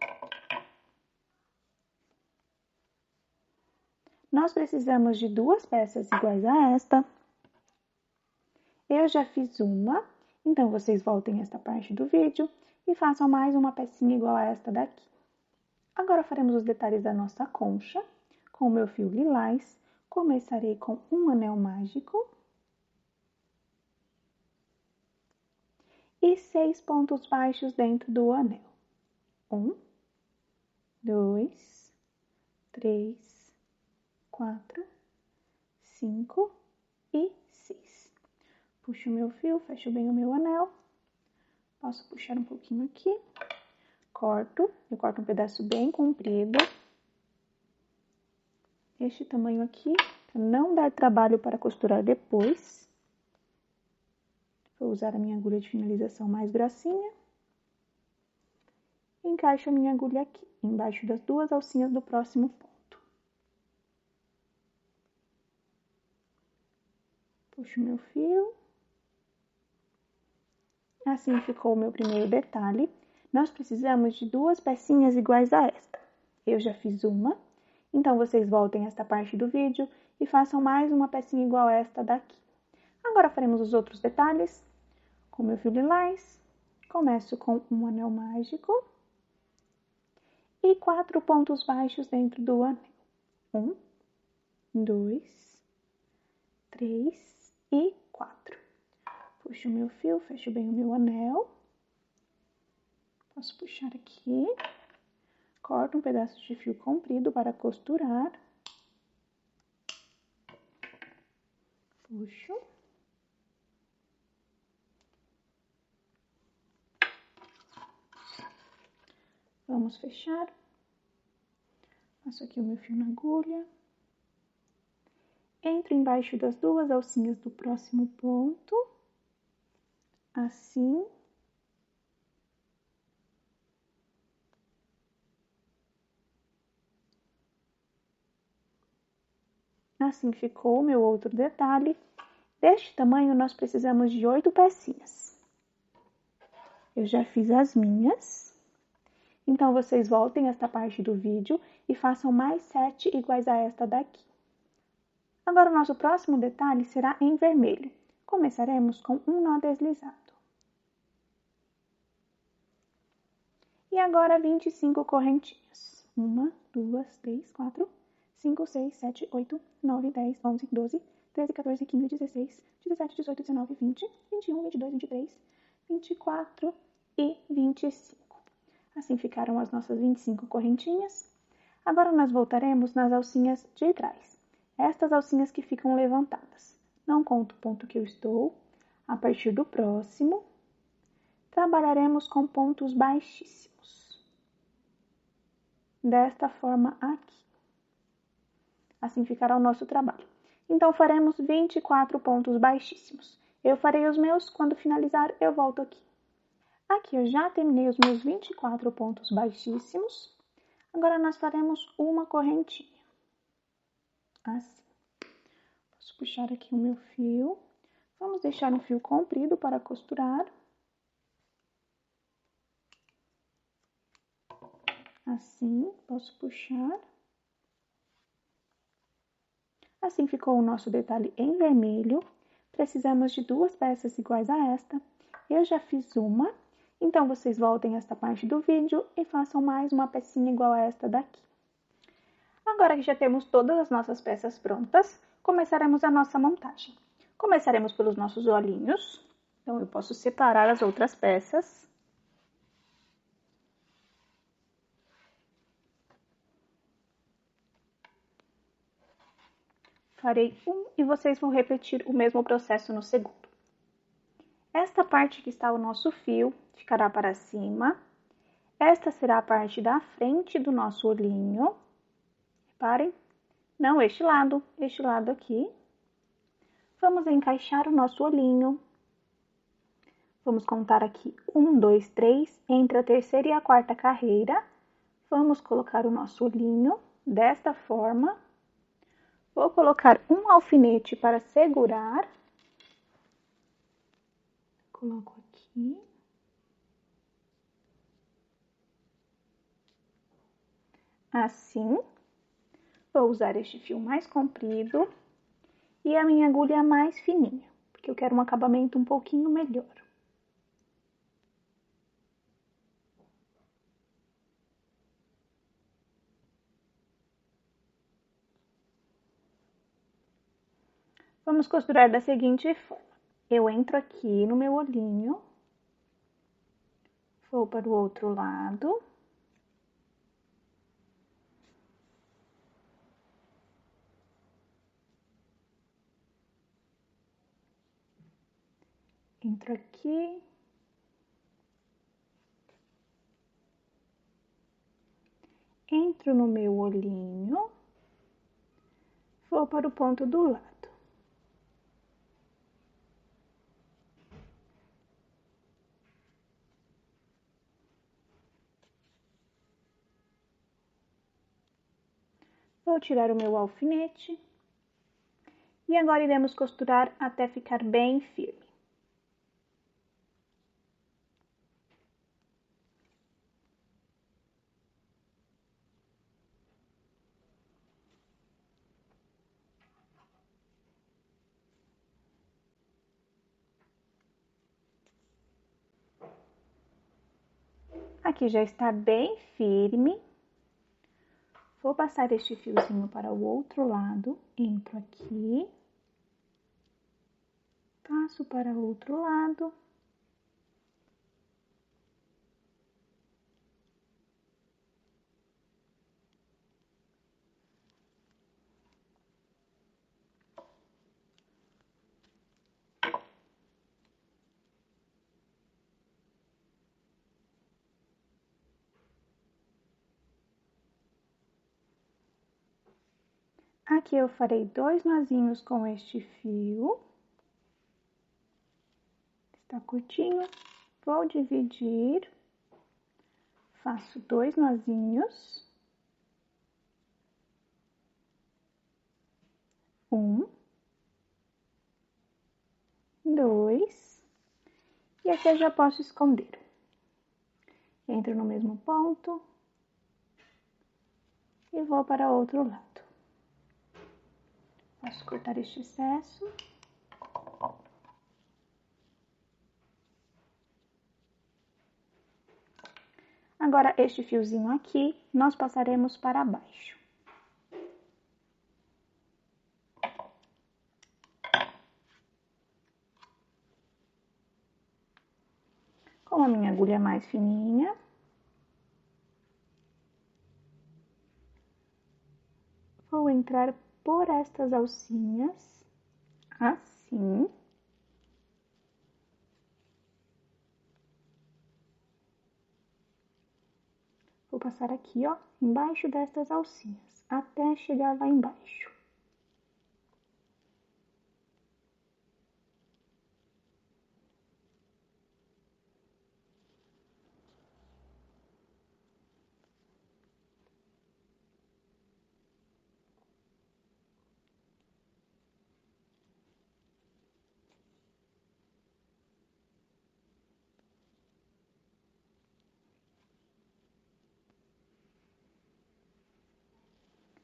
Nós precisamos de 2 peças iguais a esta. Eu já fiz uma, então vocês voltem esta parte do vídeo e façam mais uma pecinha igual a esta daqui. Agora faremos os detalhes da nossa concha. Com o meu fio lilás, começarei com um anel mágico e 6 pontos baixos dentro do anel. 1, 2, 3, 4, 5 e 6. Puxo o meu fio, fecho bem o meu anel. Posso puxar um pouquinho aqui. Eu corto um pedaço bem comprido. Este tamanho aqui, para não dar trabalho para costurar depois. Vou usar a minha agulha de finalização mais grossinha. Encaixo a minha agulha aqui, embaixo das 2 alcinhas do próximo ponto. Puxo meu fio. Assim ficou o meu primeiro detalhe. Nós precisamos de 2 pecinhas iguais a esta. Eu já fiz uma, então vocês voltem esta parte do vídeo e façam mais uma pecinha igual a esta daqui. Agora faremos os outros detalhes. Com meu fio lilás, começo com um anel mágico e 4 pontos baixos dentro do anel. 1, 2, 3 e 4. Puxo o meu fio, fecho bem o meu anel. Posso puxar aqui. Corto um pedaço de fio comprido para costurar. Puxo. Vamos fechar. Passo aqui o meu fio na agulha. Entro embaixo das 2 alcinhas do próximo ponto. Assim. Assim ficou o meu outro detalhe. Deste tamanho, nós precisamos de 8 pecinhas. Eu já fiz as minhas. Então, vocês voltem esta parte do vídeo e façam mais 7 iguais a esta daqui. Agora, o nosso próximo detalhe será em vermelho. Começaremos com um nó deslizado. E agora, 25 correntinhas. 1, 2, 3, 4, 5, 6, 7, 8, 9, 10, 11, 12, 13, 14, 15, 16, 17, 18, 19, 20, 21, 22, 23, 24 e 25. Assim ficaram as nossas 25 correntinhas. Agora, nós voltaremos nas alcinhas de trás. Estas alcinhas que ficam levantadas. Não conto o ponto que eu estou. A partir do próximo, trabalharemos com pontos baixíssimos. Desta forma aqui. Assim ficará o nosso trabalho. Então, faremos 24 pontos baixíssimos. Eu farei os meus, quando finalizar, eu volto aqui. Aqui eu já terminei os meus 24 pontos baixíssimos. Agora, nós faremos uma correntinha. Assim. Posso puxar aqui o meu fio. Vamos deixar um fio comprido para costurar. Assim, posso puxar. Assim ficou o nosso detalhe em vermelho. Precisamos de 2 peças iguais a esta. Eu já fiz uma, então vocês voltem esta parte do vídeo e façam mais uma pecinha igual a esta daqui. Agora que já temos todas as nossas peças prontas, começaremos a nossa montagem. Começaremos pelos nossos olhinhos. Então, eu posso separar as outras peças. Farei um e vocês vão repetir o mesmo processo no segundo. Esta parte que está o nosso fio ficará para cima. Esta será a parte da frente do nosso olhinho. Reparem, não este lado aqui. Vamos encaixar o nosso olhinho. Vamos contar aqui 1, 2, 3, entre a terceira e a quarta carreira. Vamos colocar o nosso olhinho desta forma. Vou colocar um alfinete para segurar. Coloco aqui. Assim. Vou usar este fio mais comprido e a minha agulha mais fininha, porque eu quero um acabamento um pouquinho melhor. Vamos costurar da seguinte forma. Eu entro aqui no meu olhinho, vou para o outro lado. Entro aqui. Entro no meu olhinho, vou para o ponto do lado. Vou tirar o meu alfinete. E agora iremos costurar até ficar bem firme. Aqui já está bem firme. Vou passar este fiozinho para o outro lado, entro aqui, passo para o outro lado. Aqui eu farei 2 nozinhos com este fio. Está curtinho. Vou dividir. Faço 2 nozinhos. 1, 2. E aqui eu já posso esconder. Entro no mesmo ponto. E vou para o outro lado. Posso cortar este excesso. Agora, este fiozinho aqui, nós passaremos para baixo. Com a minha agulha mais fininha. Vou entrar por estas alcinhas, assim. Vou passar aqui, ó, embaixo destas alcinhas, até chegar lá embaixo.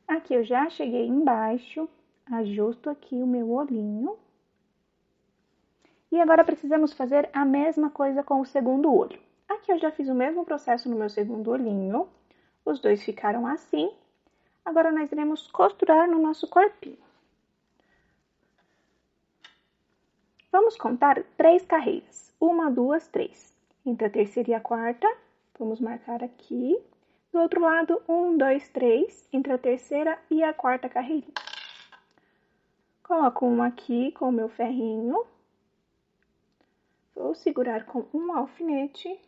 Aqui eu já cheguei embaixo, ajusto aqui o meu olhinho. E agora precisamos fazer a mesma coisa com o segundo olho. Aqui eu já fiz o mesmo processo no meu segundo olhinho. Os dois ficaram assim. Agora nós iremos costurar no nosso corpinho. Vamos contar 3 carreiras. 1, 2, 3. Entre a terceira e a quarta, vamos marcar aqui. Do outro lado, 1, 2, 3, entre a terceira e a quarta carreirinha. Coloco uma aqui com o meu ferrinho. Vou segurar com um alfinete.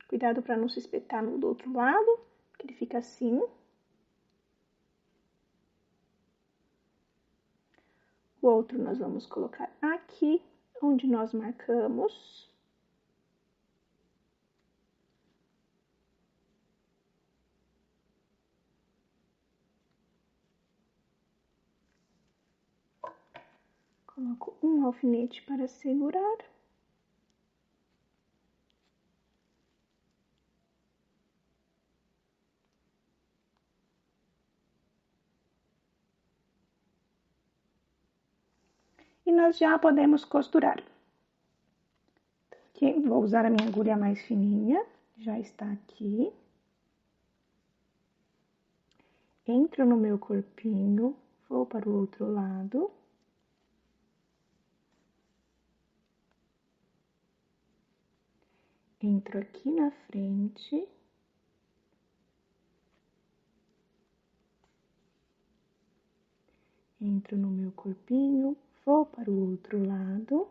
Cuidado para não se espetar no do outro lado, que ele fica assim. O outro nós vamos colocar aqui, onde nós marcamos. Coloco um alfinete para segurar. E nós já podemos costurar. Aqui, vou usar a minha agulha mais fininha, já está aqui. Entro no meu corpinho, vou para o outro lado. Entro aqui na frente. Entro no meu corpinho, vou para o outro lado.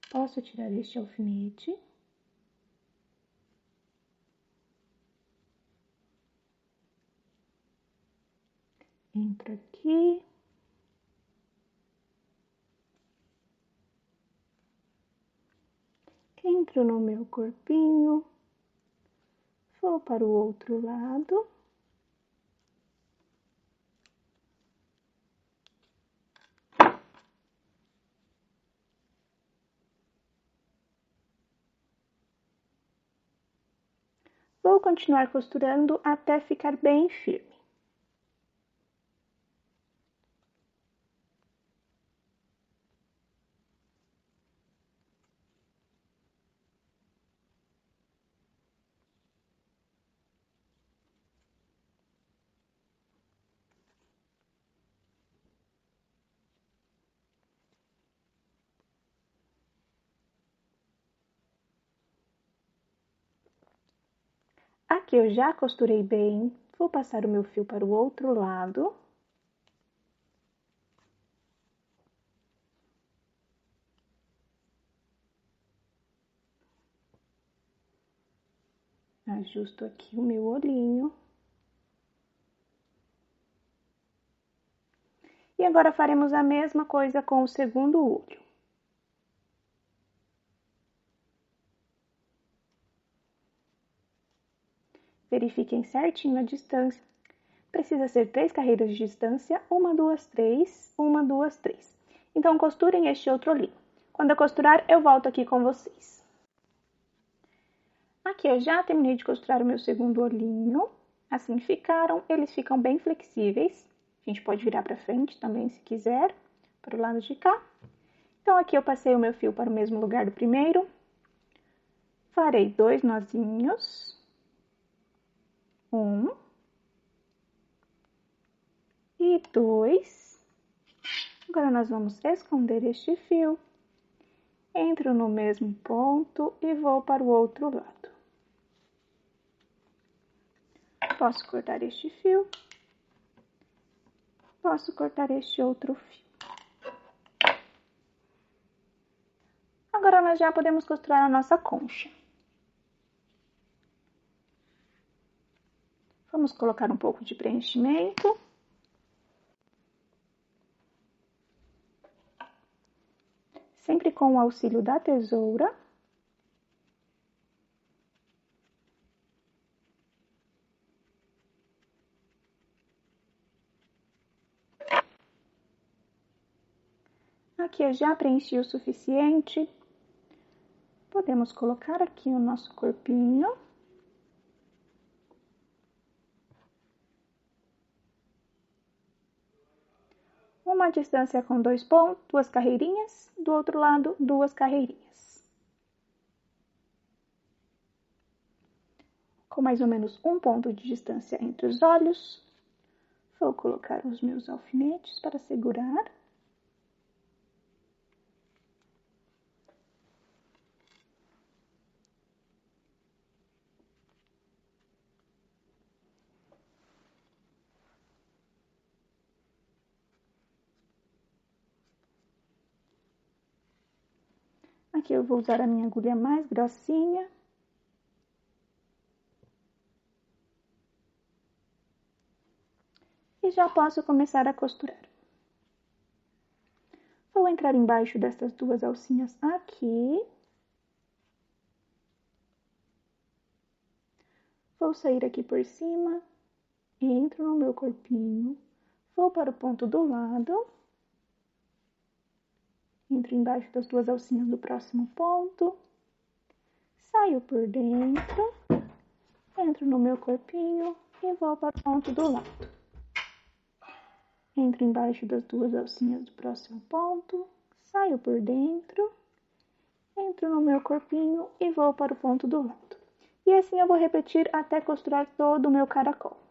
Posso tirar este alfinete. Entro aqui. Entro no meu corpinho. Vou para o outro lado. Vou continuar costurando até ficar bem firme. Aqui eu já costurei bem, vou passar o meu fio para o outro lado. Ajusto aqui o meu olhinho. E agora faremos a mesma coisa com o segundo olho. Verifiquem certinho a distância. Precisa ser 3 carreiras de distância, 1, 2, 3, 1, 2, 3. Então, costurem este outro olhinho. Quando eu costurar, eu volto aqui com vocês. Aqui eu já terminei de costurar o meu segundo olhinho. Assim ficaram, eles ficam bem flexíveis. A gente pode virar para frente também, se quiser, para o lado de cá. Então, aqui eu passei o meu fio para o mesmo lugar do primeiro. Farei 2 nozinhos. 1 e 2. Agora, nós vamos esconder este fio. Entro no mesmo ponto e vou para o outro lado. Posso cortar este fio. Posso cortar este outro fio. Agora, nós já podemos costurar a nossa concha. Vamos colocar um pouco de preenchimento. Sempre com o auxílio da tesoura. Aqui eu já preenchi o suficiente. Podemos colocar aqui o nosso corpinho. Uma distância com 2 pontos, 2 carreirinhas. Do outro lado, 2 carreirinhas. Com mais ou menos 1 ponto de distância entre os olhos. Vou colocar os meus alfinetes para segurar. Aqui eu vou usar a minha agulha mais grossinha. E já posso começar a costurar. Vou entrar embaixo dessas 2 alcinhas aqui. Vou sair aqui por cima. Entro no meu corpinho, vou para o ponto do lado, entro embaixo das duas alcinhas do próximo ponto, saio por dentro, entro no meu corpinho e vou para o ponto do lado. Entro embaixo das duas alcinhas do próximo ponto, saio por dentro, entro no meu corpinho e vou para o ponto do lado. E assim eu vou repetir até costurar todo o meu caracol.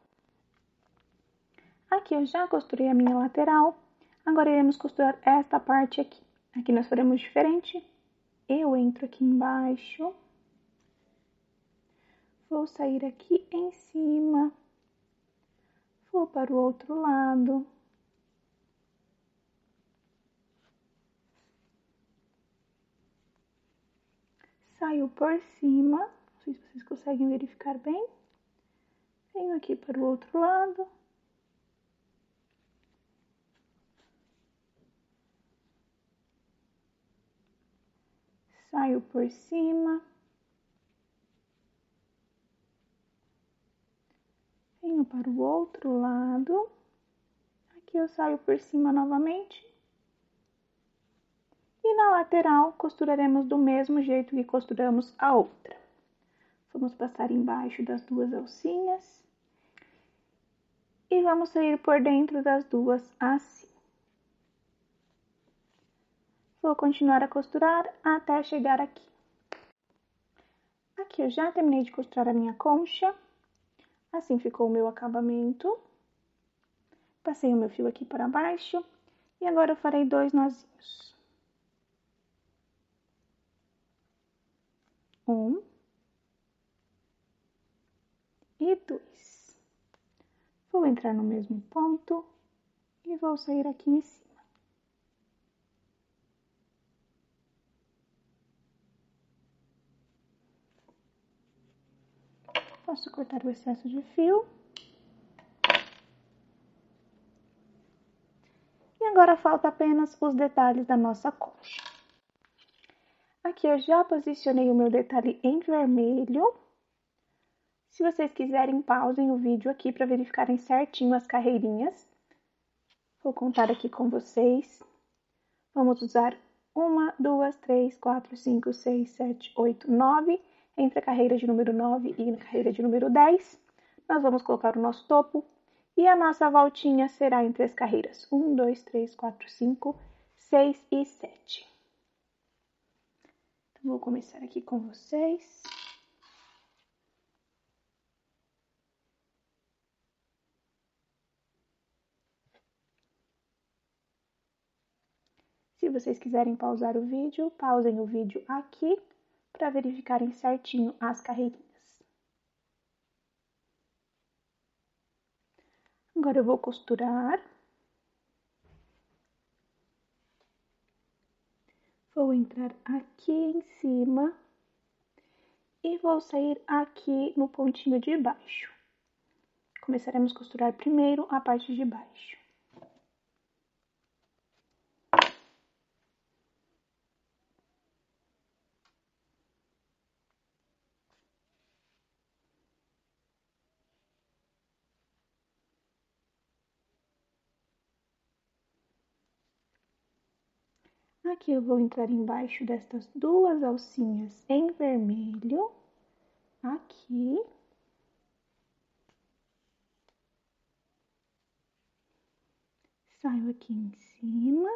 Aqui eu já costurei a minha lateral, agora iremos costurar esta parte aqui. Aqui nós faremos diferente. Eu entro aqui embaixo, vou sair aqui em cima, vou para o outro lado. Saio por cima, não sei se vocês conseguem verificar bem. Venho aqui para o outro lado. Saio por cima. Venho para o outro lado. Aqui eu saio por cima novamente. E na lateral, costuraremos do mesmo jeito que costuramos a outra. Vamos passar embaixo das duas alcinhas. E vamos sair por dentro das duas assim. Vou continuar a costurar até chegar aqui. Aqui eu já terminei de costurar a minha concha. Assim ficou o meu acabamento. Passei o meu fio aqui para baixo. E agora eu farei 2 nozinhos. 1 e 2. Vou entrar no mesmo ponto e vou sair aqui em cima. Posso cortar o excesso de fio. E agora falta apenas os detalhes da nossa concha. Aqui eu já posicionei o meu detalhe em vermelho. Se vocês quiserem, pausem o vídeo aqui para verificarem certinho as carreirinhas. Vou contar aqui com vocês. Vamos usar 1, 2, 3, 4, 5, 6, 7, 8, 9. Entre a carreira de número 9 e a carreira de número 10, nós vamos colocar o nosso topo. E a nossa voltinha será entre as carreiras 1, 2, 3, 4, 5, 6 e 7. Então, vou começar aqui com vocês. Se vocês quiserem pausar o vídeo, pausem o vídeo aqui para verificarem certinho as carreirinhas. Agora eu vou costurar. Vou entrar aqui em cima e vou sair aqui no pontinho de baixo. Começaremos a costurar primeiro a parte de baixo. Aqui eu vou entrar embaixo destas duas alcinhas em vermelho, aqui. Saio aqui em cima.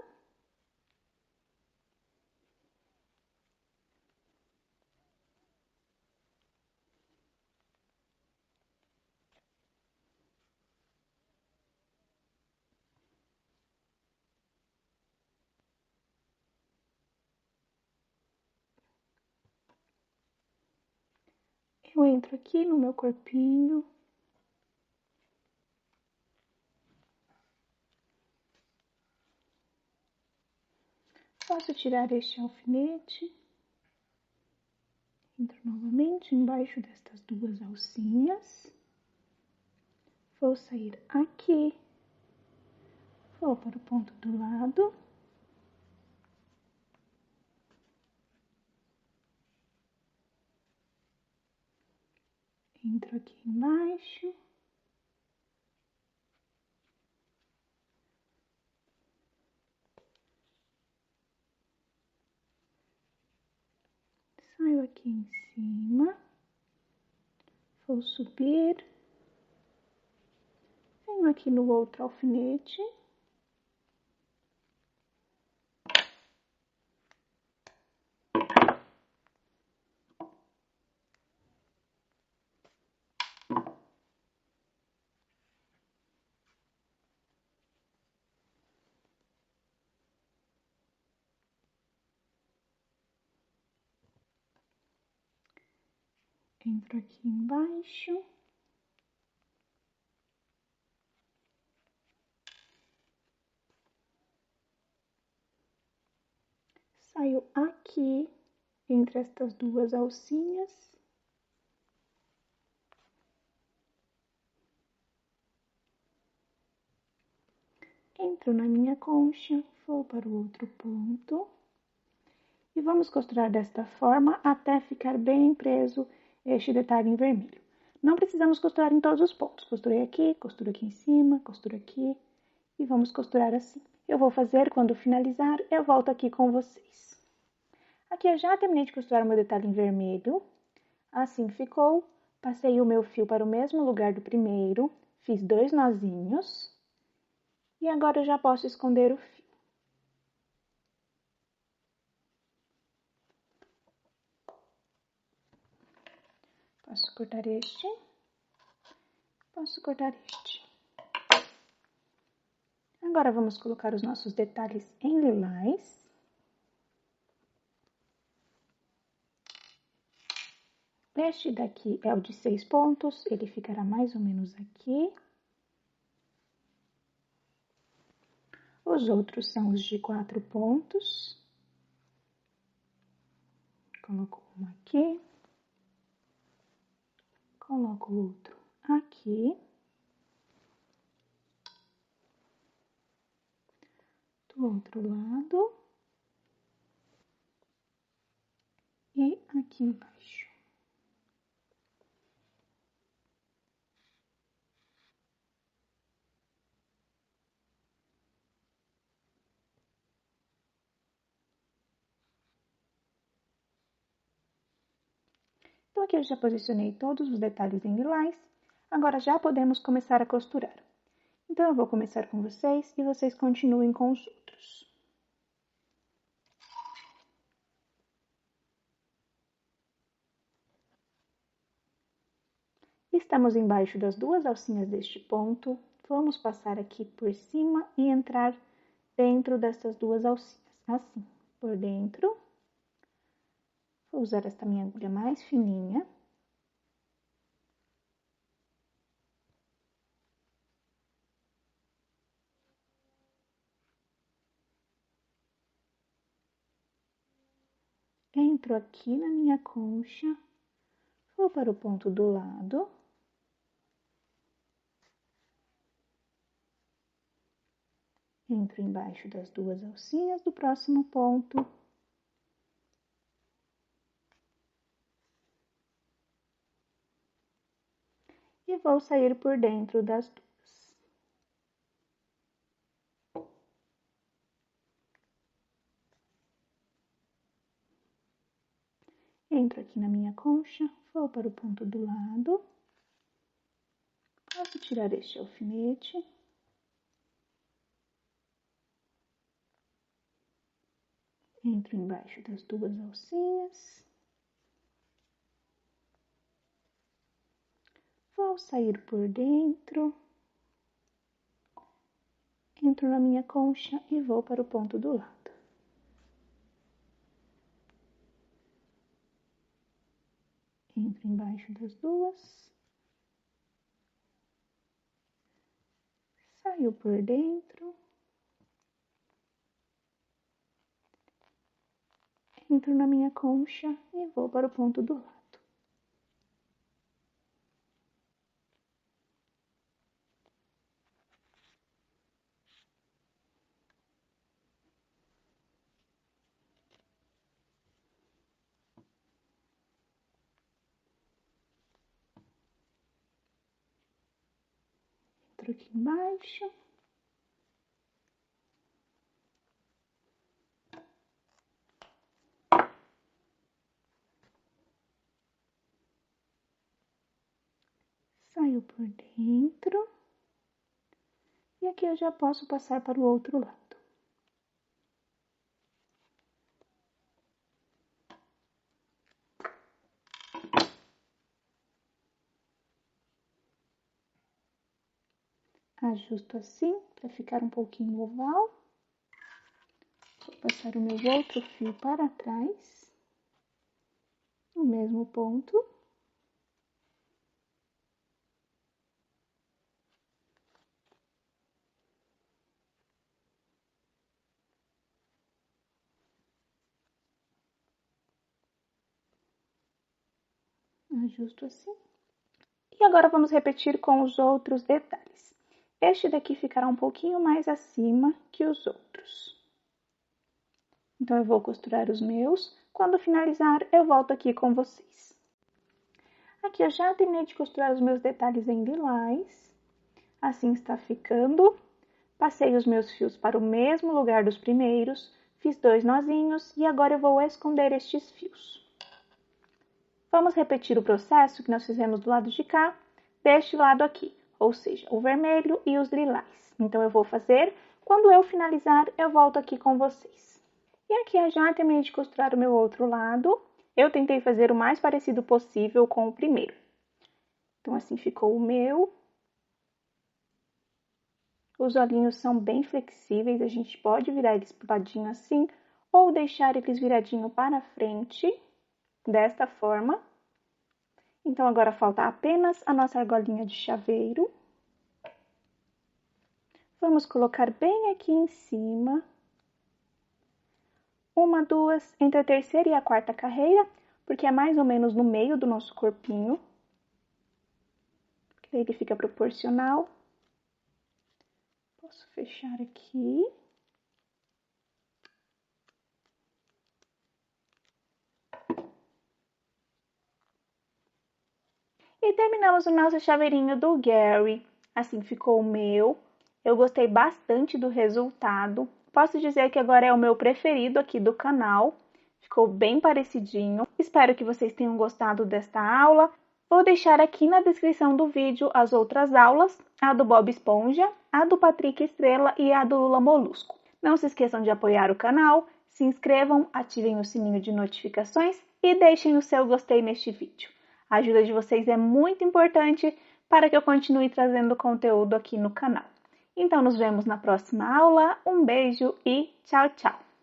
Eu entro aqui no meu corpinho. Posso tirar este alfinete. Entro novamente embaixo destas duas alcinhas. Vou sair aqui. Vou para o ponto do lado. Entro aqui embaixo. aqui em cima, vou subir, venho aqui no outro alfinete. Entro aqui embaixo. Saio aqui, entre estas duas alcinhas. Entro na minha concha, vou para o outro ponto. E vamos costurar desta forma até ficar bem preso este detalhe em vermelho. Não precisamos costurar em todos os pontos. Costurei aqui, costuro aqui em cima, costuro aqui e vamos costurar assim. Eu vou fazer, quando finalizar, eu volto aqui com vocês. Aqui eu já terminei de costurar o meu detalhe em vermelho. Assim ficou. Passei o meu fio para o mesmo lugar do primeiro, fiz 2 nozinhos e agora eu já posso esconder o fio. Posso cortar este, posso cortar este. Agora vamos colocar os nossos detalhes em lilás. Este daqui é o de 6 pontos, ele ficará mais ou menos aqui. Os outros são os de 4 pontos. Coloco um aqui. Coloco o outro aqui. Do outro lado. E aqui embaixo. Então, aqui eu já posicionei todos os detalhes em lilás. Agora, já podemos começar a costurar. Então, eu vou começar com vocês e vocês continuem com os outros. Estamos embaixo das 2 alcinhas deste ponto. Vamos passar aqui por cima e entrar dentro dessas 2 alcinhas. Assim, por dentro. Vou usar esta minha agulha mais fininha. Entro aqui na minha concha. Vou para o ponto do lado. Entro embaixo das 2 alcinhas do próximo ponto. E vou sair por dentro das 2. Entro aqui na minha concha, vou para o ponto do lado. Posso tirar este alfinete. Entro embaixo das 2 alcinhas. Vou sair por dentro. Entro na minha concha e vou para o ponto do lado. Entro embaixo das 2. Saio por dentro. Entro na minha concha e vou para o ponto do lado. Entro aqui embaixo. Saiu por dentro. E aqui eu já posso passar para o outro lado. Ajusto assim, para ficar um pouquinho oval. Vou passar o meu outro fio para trás. No mesmo ponto. Ajusto assim. E agora vamos repetir com os outros detalhes. Este daqui ficará um pouquinho mais acima que os outros. Então, eu vou costurar os meus. Quando finalizar, eu volto aqui com vocês. Aqui eu já terminei de costurar os meus detalhes em lilás. Assim está ficando. Passei os meus fios para o mesmo lugar dos primeiros. Fiz 2 nozinhos e agora eu vou esconder estes fios. Vamos repetir o processo que nós fizemos do lado de cá, deste lado aqui, ou seja, o vermelho e os lilás. Então, eu vou fazer, quando eu finalizar, eu volto aqui com vocês. E aqui eu já terminei de costurar o meu outro lado. Eu tentei fazer o mais parecido possível com o primeiro. Então, assim ficou o meu. Os olhinhos são bem flexíveis, a gente pode virar eles pro ladinho assim, ou deixar eles viradinho para frente, desta forma. Então, agora falta apenas a nossa argolinha de chaveiro. Vamos colocar bem aqui em cima. 1, 2, entre a terceira e a quarta carreira, porque é mais ou menos no meio do nosso corpinho. Porque daí ele fica proporcional. Posso fechar aqui. E terminamos o nosso chaveirinho do Gary. Assim ficou o meu. Eu gostei bastante do resultado. Posso dizer que agora é o meu preferido aqui do canal. Ficou bem parecidinho. Espero que vocês tenham gostado desta aula. Vou deixar aqui na descrição do vídeo as outras aulas, a do Bob Esponja, a do Patrick Estrela e a do Lula Molusco. Não se esqueçam de apoiar o canal, se inscrevam, ativem o sininho de notificações e deixem o seu gostei neste vídeo. A ajuda de vocês é muito importante para que eu continue trazendo conteúdo aqui no canal. Então, nos vemos na próxima aula. Um beijo e tchau, tchau!